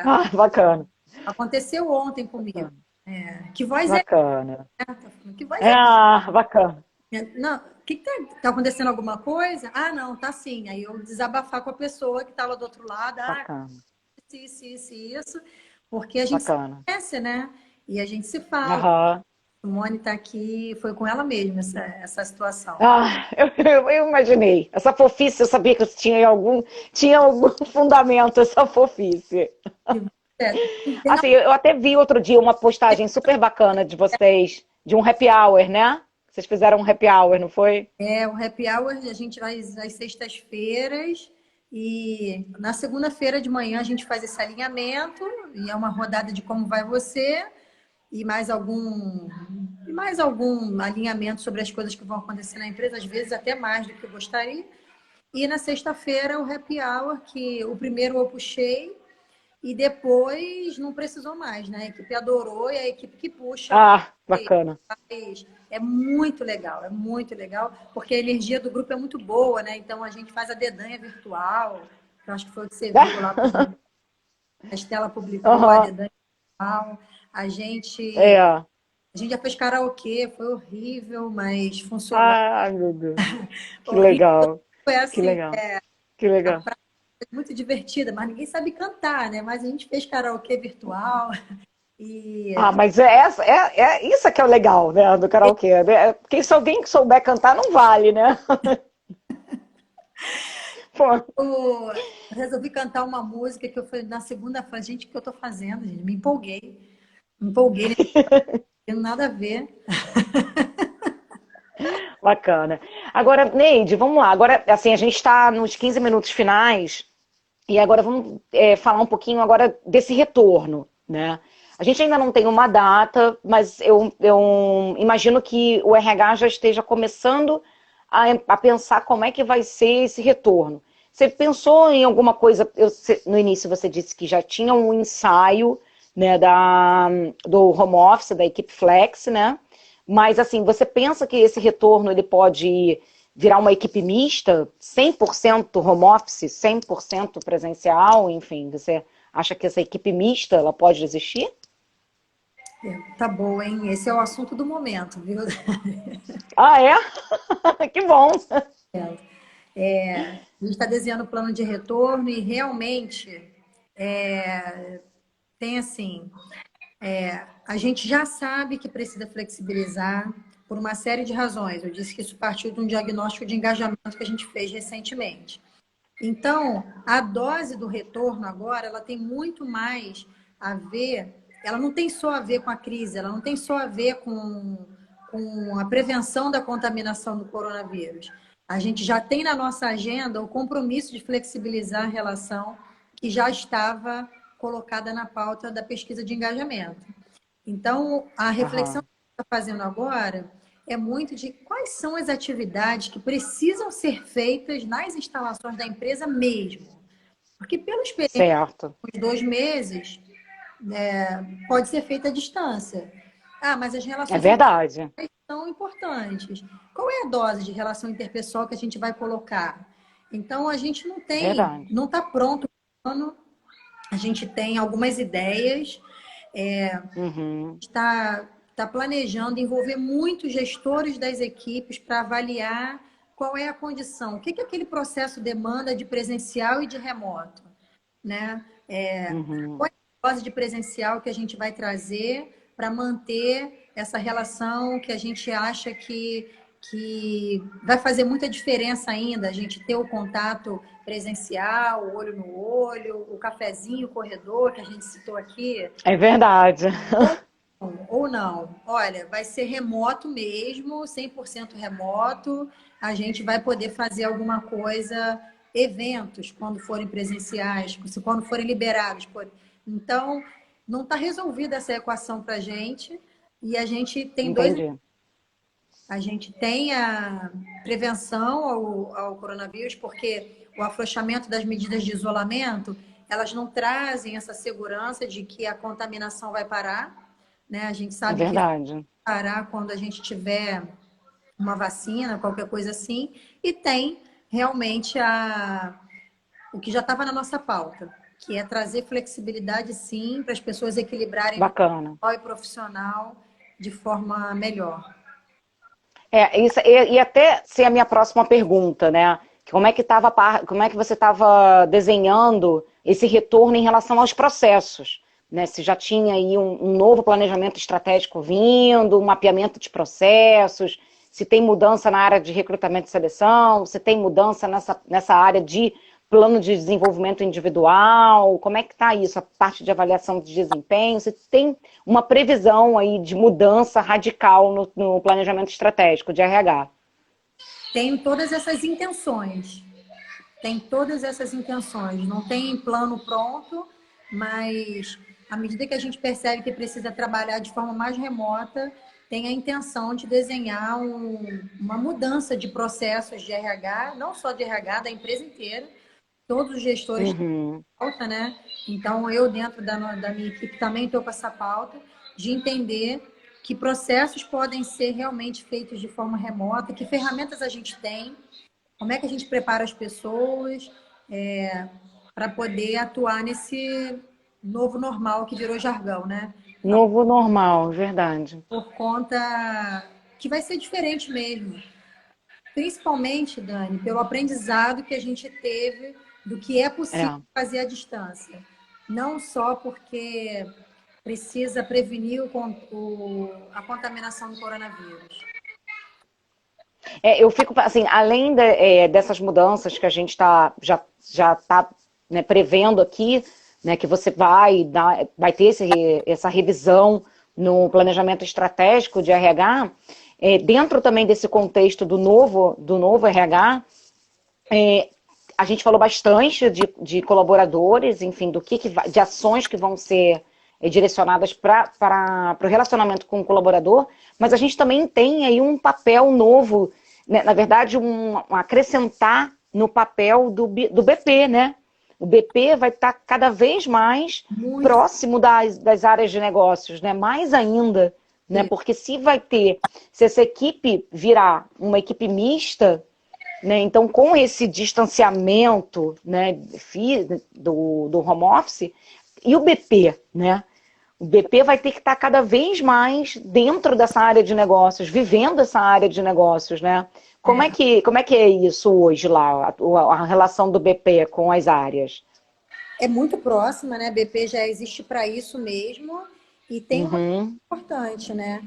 Ah, bacana. Aconteceu ontem comigo. Bacana. Que voz é Bacana. essa? Que voz é Ah, bacana. essa? Não, o que tá acontecendo alguma coisa? Ah, não, tá sim. Aí eu desabafar com a pessoa que está lá do outro lado. Ah, Bacana. isso. Porque a gente se Bacana. conhece, né? E a gente se fala. Aham. Simone está aqui, foi com ela mesma essa situação. Ah, eu imaginei. Essa fofice, eu sabia que tinha algum fundamento, essa fofice. É, Assim, eu até vi outro dia uma postagem super bacana de vocês, de um happy hour, né? Vocês fizeram um happy hour, não foi? o happy hour a gente vai às sextas-feiras e na segunda-feira de manhã a gente faz esse alinhamento e é uma rodada de como vai você e mais algum alinhamento sobre as coisas que vão acontecer na empresa, às vezes até mais do que eu gostaria. E na sexta-feira o happy hour, que o primeiro eu puxei e depois não precisou mais, né? A equipe adorou e a equipe que puxa Ah, bacana. é muito legal, porque a energia do grupo é muito boa, né? Então a gente faz a dedanha virtual, que eu acho que foi o que você viu lá, a Estela publicou a Aham. dedanha virtual. A gente, É. a gente já fez karaokê, foi horrível, mas funcionou. Ai, meu Deus. Que Horrível, legal. foi Que assim, legal. Que legal. muito divertida, mas ninguém sabe cantar, né? Mas a gente fez karaokê virtual e Ah, mas isso é que é o legal, né, do karaokê. Né? Porque se alguém souber cantar, não vale, né? Pô, eu resolvi cantar uma música que eu falei na segunda, eu falei, gente, o que eu tô fazendo, gente? Me empolguei. Me empolguei, não tem nada a ver. bacana. Agora, Neide, vamos lá. Agora, assim, a gente está nos 15 minutos finais e agora vamos falar um pouquinho agora desse retorno, né? A gente ainda não tem uma data, mas eu imagino que o RH já esteja começando a pensar como é que vai ser esse retorno. você pensou em alguma coisa? No início você disse que já tinha um ensaio, né, do home office, da equipe flex, né? Mas assim, você pensa que esse retorno ele pode virar uma equipe mista, 100% home office, 100% presencial, enfim, você acha que essa equipe mista ela pode existir? Tá boa, hein? Esse é o assunto do momento, viu? Ah, é? Que bom! A gente está desenhando o plano de retorno e realmente tem assim, a gente já sabe que precisa flexibilizar por uma série de razões. Eu disse que isso partiu de um diagnóstico de engajamento que a gente fez recentemente. Então, a dose do retorno agora, ela tem muito mais a ver, ela não tem só a ver com a crise, ela não tem só a ver com a prevenção da contaminação do coronavírus. A gente já tem na nossa agenda o compromisso de flexibilizar a relação que já estava colocada na pauta da pesquisa de engajamento. Então, a reflexão Aham. que a gente está fazendo agora é muito de quais são as atividades que precisam ser feitas nas instalações da empresa mesmo. Porque, pela experiência Certo. dos 2 meses, pode ser feita à distância. Ah, mas as É relações verdade. são importantes. Qual é a dose de relação interpessoal que a gente vai colocar? Então, a gente É verdade. não está pronto o plano, a gente tem algumas ideias, Uhum. está planejando envolver muitos gestores das equipes para avaliar qual é a condição, o que aquele processo demanda de presencial e de remoto, né? Uhum. Qual é a dose de presencial que a gente vai trazer para manter essa relação que a gente acha que vai fazer muita diferença ainda, a gente ter o contato presencial, o olho no olho, o cafezinho, o corredor que a gente citou aqui, É verdade. ou não. Olha, vai ser remoto mesmo, 100% remoto. A gente vai poder fazer alguma coisa, eventos, quando forem presenciais, quando forem liberados. Então, não está resolvida essa equação para a gente. E a gente tem dois. Entendi. A gente tem a prevenção ao coronavírus, porque o afrouxamento das medidas de isolamento, elas não trazem essa segurança de que a contaminação vai parar, né? A gente É sabe que vai verdade. parar quando a gente tiver uma vacina, qualquer coisa assim, e tem realmente o que já estava na nossa pauta, que é trazer flexibilidade, sim, para as pessoas equilibrarem vida Bacana. pessoal e profissional de forma melhor. Isso, e até ser a minha próxima pergunta, né? Como é que você estava desenhando esse retorno em relação aos processos? Né? Se já tinha aí um novo planejamento estratégico vindo, um mapeamento de processos, se tem mudança na área de recrutamento e seleção, se tem mudança nessa área de plano de desenvolvimento individual, como é que está isso, a parte de avaliação de desempenho, se tem uma previsão aí de mudança radical no planejamento estratégico de RH. Tem todas essas intenções. Tem todas essas intenções. Não tem plano pronto, mas à medida que a gente percebe que precisa trabalhar de forma mais remota, tem a intenção de desenhar uma mudança de processos de RH, não só de RH, da empresa inteira. Todos os gestores têm Uhum. pauta, né? Então, eu, dentro da minha equipe, também estou com essa pauta de entender que processos podem ser realmente feitos de forma remota, que ferramentas a gente tem, como é que a gente prepara as pessoas para poder atuar nesse novo normal que virou jargão, né? Novo normal, verdade. Por conta que vai ser diferente mesmo. Principalmente, Dani, pelo aprendizado que a gente teve do que é possível É. fazer à distância. Não só porque precisa prevenir a contaminação do coronavírus. Eu fico, assim, além dessas mudanças que a gente já está, né, prevendo aqui, né, que você vai ter essa revisão no planejamento estratégico de RH, dentro também desse contexto do novo RH, a gente falou bastante de colaboradores, enfim, de ações que vão ser direcionadas para o relacionamento com o colaborador, mas a gente também tem aí um papel novo, né, na verdade, acrescentar no papel do BP, né? O BP vai estar cada vez mais Muito. próximo das áreas de negócios, né? Mais ainda, né? Porque se essa equipe virar uma equipe mista, né? Então, com esse distanciamento, né, do home office, e o BP, né? O BP vai ter que estar cada vez mais dentro dessa área de negócios, vivendo essa área de negócios, né? Como é que é isso hoje lá, a relação do BP com as áreas? É muito próxima, né? BP já existe para isso mesmo. E tem uma coisa Uhum. importante, né?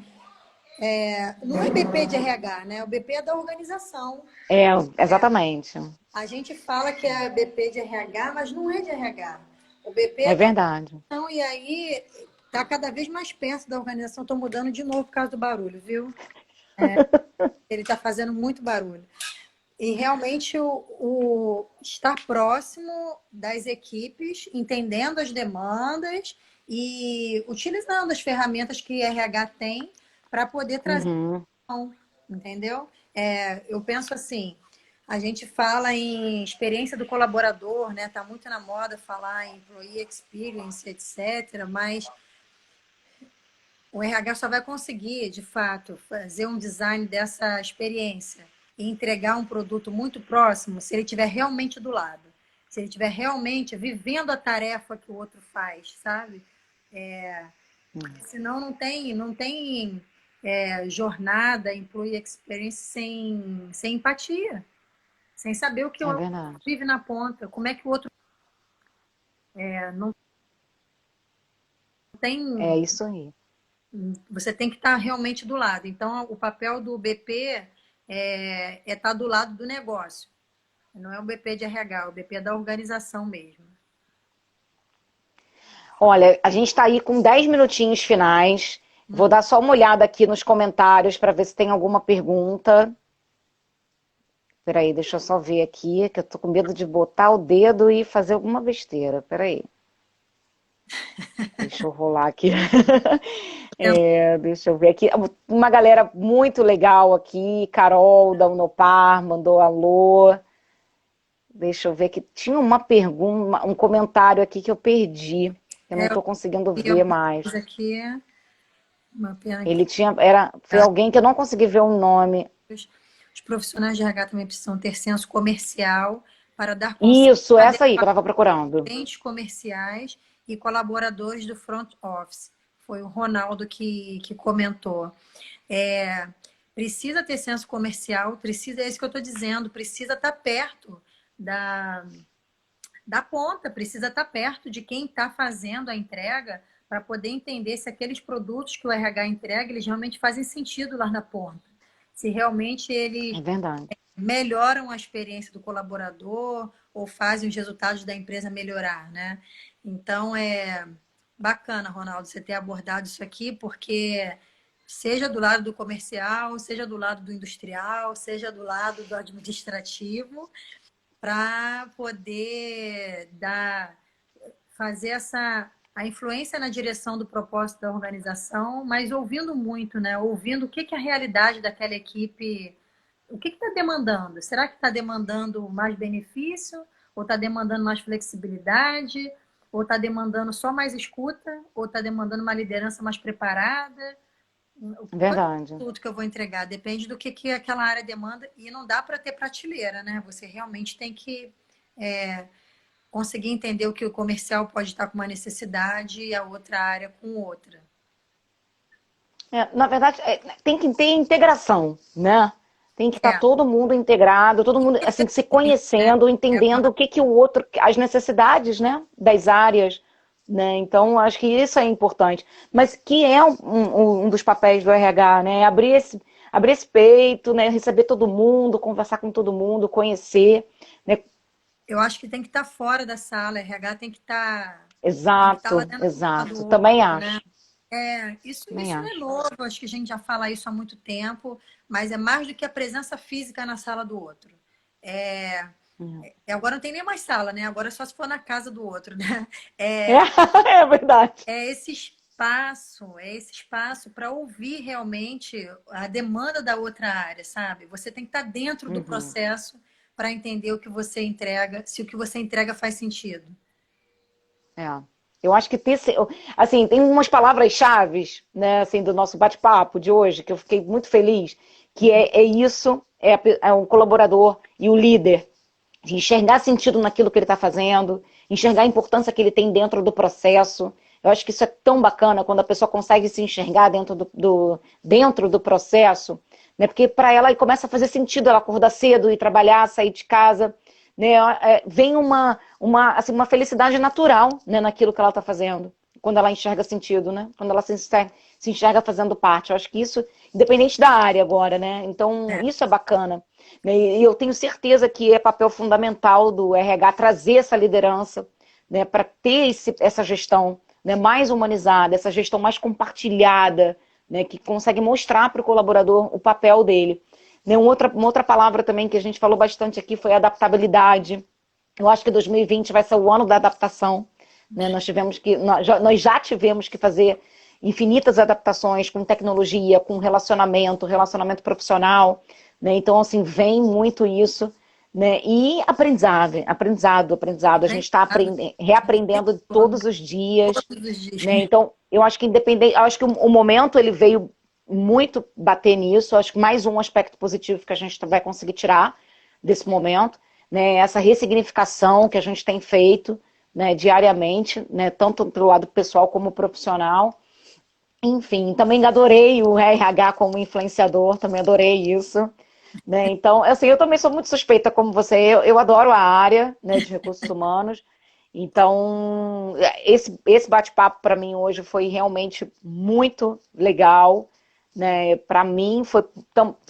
Não é BP de RH, né? O BP é da organização. É, exatamente. A gente fala que é BP de RH, mas não é de RH. O BP É é da verdade. organização e aí está cada vez mais perto da organização. Estou mudando de novo por causa do barulho, viu? Ele está fazendo muito barulho. E realmente o estar próximo das equipes, entendendo as demandas e utilizando as ferramentas que RH tem para poder trazer, Uhum. entendeu? Eu penso assim, a gente fala em experiência do colaborador, né? Tá muito na moda falar em employee experience, etc. Mas o RH só vai conseguir, de fato, fazer um design dessa experiência e entregar um produto muito próximo se ele estiver realmente do lado. Se ele estiver realmente vivendo a tarefa que o outro faz, sabe? Senão não tem jornada, employee experience sem empatia, sem saber o que o É outro verdade. vive na ponta, como é que o outro não É tem. isso aí. Você tem que estar realmente do lado. Então, o papel do BP é estar do lado do negócio. Não é o BP de RH, é o BP da organização mesmo. Olha, a gente está aí com 10 minutinhos finais. Vou dar só uma olhada aqui nos comentários para ver se tem alguma pergunta. Peraí, deixa eu só ver aqui, que eu tô com medo de botar o dedo e fazer alguma besteira. Peraí. Deixa eu rolar aqui. Deixa eu ver aqui. Uma galera muito legal aqui. Carol da Unopar mandou alô. Deixa eu ver aqui. Tinha uma pergunta, um comentário aqui que eu perdi. Eu não Eu estou conseguindo vi ver alguma mais. coisa aqui, uma pena que Ele foi alguém que eu não consegui ver o nome. os profissionais de RH também precisam ter senso comercial para dar conselhos Isso, essa aí que eu adequados estava procurando. a clientes comerciais e colaboradores do front office. Foi o Ronaldo que comentou. É, precisa ter senso comercial, precisa, é isso que eu estou dizendo, precisa estar perto da, da ponta, precisa estar perto de quem está fazendo a entrega para poder entender se aqueles produtos que o RH entrega, eles realmente fazem sentido lá na ponta. Se realmente É eles verdade. melhoram a experiência do colaborador ou fazem os resultados da empresa melhorar, né? Então, é bacana, Ronaldo, você ter abordado isso aqui, porque seja do lado do comercial, seja do lado do industrial, seja do lado do administrativo, para poder fazer a influência na direção do propósito da organização, mas ouvindo muito, né? Ouvindo o que é a realidade daquela equipe, o que está demandando? Será que está demandando mais benefício? Ou está demandando mais flexibilidade? Ou está demandando só mais escuta? Ou está demandando uma liderança mais preparada? Qual é o Verdade. produto que eu vou entregar? Depende do que aquela área demanda e não dá para ter prateleira, né? Você realmente tem que conseguir entender o que o comercial pode estar com uma necessidade e a outra área com outra. Na verdade, tem que ter integração, né? Tem que estar É, todo mundo integrado, todo mundo assim se né? conhecendo, É, entendendo o que que o outro, as necessidades, né, das áreas, né? Então, acho que isso é importante. Mas que é um dos papéis do RH, né? Abrir esse peito, né? Receber todo mundo, conversar com todo mundo, conhecer, né? eu acho que tem que estar fora da sala, RH tem que estar lá Exato, dentro do exato. Também outro, né? acho. Também Isso não é acho. novo, acho que a gente já fala isso há muito tempo, mas é mais do que a presença física na sala do outro. É, agora não tem nem mais sala, né? Agora é só se for na casa do outro, né? É, é verdade. É esse espaço para ouvir realmente a demanda da outra área, sabe? Você tem que estar dentro do Uhum. processo para entender o que você entrega, se o que você entrega faz sentido. É. Eu acho que assim, tem umas palavras-chave, né, assim, do nosso bate-papo de hoje, que eu fiquei muito feliz, que é isso, é um colaborador e o líder, de enxergar sentido naquilo que ele está fazendo, enxergar a importância que ele tem dentro do processo. Eu acho que isso é tão bacana quando a pessoa consegue se enxergar dentro do processo, né? Porque para ela começa a fazer sentido ela acordar cedo e trabalhar, sair de casa, né? Vem assim, uma felicidade natural, né, naquilo que ela está fazendo, quando ela enxerga sentido, né? Quando ela se enxerga fazendo parte. Eu acho que isso, independente da área agora, né? Então, É. isso é bacana. E eu tenho certeza que é papel fundamental do RH trazer essa liderança, né, para ter essa gestão, né, mais humanizada, essa gestão mais compartilhada, né, que consegue mostrar para o colaborador o papel dele. Né, uma outra palavra também que a gente falou bastante aqui foi adaptabilidade. Eu acho que 2020 vai ser o ano da adaptação. Né? Nós já tivemos que fazer infinitas adaptações com tecnologia, com relacionamento profissional. Né? Então, assim, vem muito isso. Né? E aprendizado. A gente está reaprendendo todos os dias. Todos os dias. Né? Então, eu acho que independente, eu acho que o momento ele veio muito bater nisso. Eu acho que mais um aspecto positivo que a gente vai conseguir tirar desse momento, né? Essa ressignificação que a gente tem feito, né, diariamente, né, tanto pelo lado pessoal como profissional. Enfim, também adorei o RH como influenciador, também adorei isso. Né? Então, assim, eu também sou muito suspeita como você, eu adoro a área, né, de recursos humanos. Então, esse bate-papo para mim hoje foi realmente muito legal. Né? Para mim, foi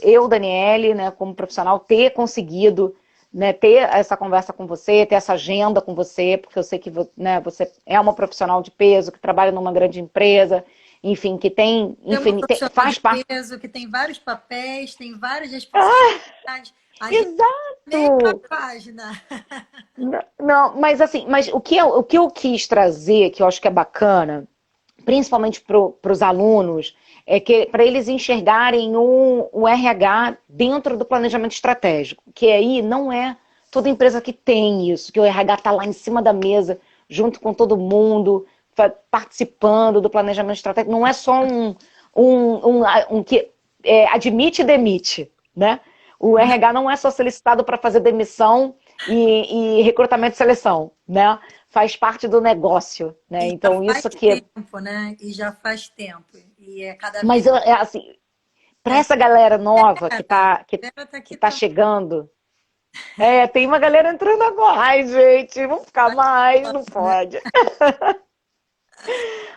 eu, Daniele, né, como profissional, ter conseguido, né, ter essa conversa com você, ter essa agenda com você, porque eu sei que, né, você é uma profissional de peso, que trabalha numa grande empresa, enfim, que tem, É uma enfim, profissional faz de parte. peso, que tem vários papéis, tem várias responsabilidades. A gente na mesma Exato! página. Não, mas assim, mas o que eu quis trazer, que eu acho que é bacana, principalmente para os alunos, é que para eles enxergarem o RH dentro do planejamento estratégico, que aí não é toda empresa que tem isso, que o RH está lá em cima da mesa, junto com todo mundo, participando do planejamento estratégico, não é só um que admite e demite, né? O Não, RH não é só solicitado para fazer demissão e recrutamento e seleção, né? Faz parte do negócio, né? e já Então faz isso aqui. tempo, né? E já faz tempo. E é cada Mas vez assim, para mais. essa galera nova A que Vera tá aqui tá também. chegando, tem uma galera entrando agora. Ai, gente, vamos ficar mais, não Né? pode.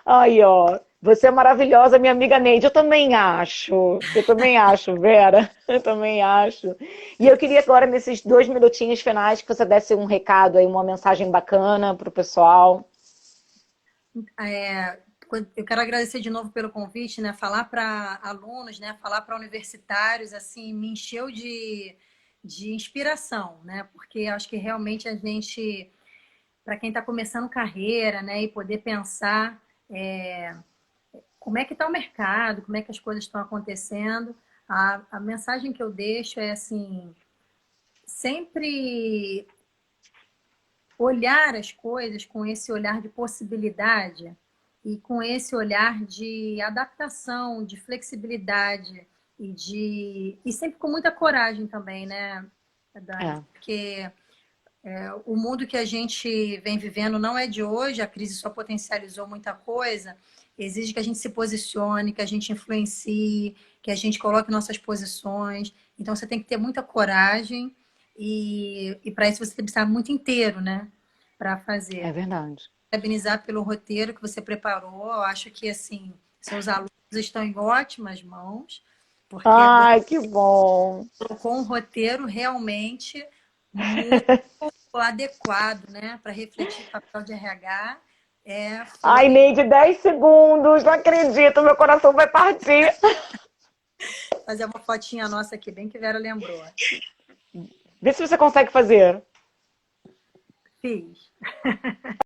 Aí, ó. Você é maravilhosa, minha amiga Neide. Eu também acho. Eu também acho, Vera. Eu também acho. E eu queria agora, nesses 2 minutinhos finais, que você desse um recado aí, uma mensagem bacana pro pessoal. É, eu quero agradecer de novo pelo convite, né? Falar para alunos, né? Falar para universitários, assim, me encheu de inspiração, né? Porque acho que realmente a gente, para quem está começando carreira, né? E poder pensar como é que está o mercado, como é que as coisas estão acontecendo, a mensagem que eu deixo é assim, sempre olhar as coisas com esse olhar de possibilidade e com esse olhar de adaptação, de flexibilidade e sempre com muita coragem também, né, Dani? É, Porque o mundo que a gente vem vivendo não é de hoje, a crise só potencializou muita coisa. Exige que a gente se posicione, que a gente influencie, que a gente coloque nossas posições. Então você tem que ter muita coragem e para isso você tem que estar muito inteiro, né? Para é fazer. verdade. Parabenizar pelo roteiro que você preparou. Eu acho que assim, seus alunos estão em ótimas mãos, porque você Ai, que bom. colocou um roteiro realmente muito adequado, né, para refletir o papel de RH. Ai, Foi Neide, 10 segundos. Não acredito, meu coração vai partir. fazer uma fotinha nossa aqui, bem que Vera lembrou. Vê se você consegue fazer. Fiz.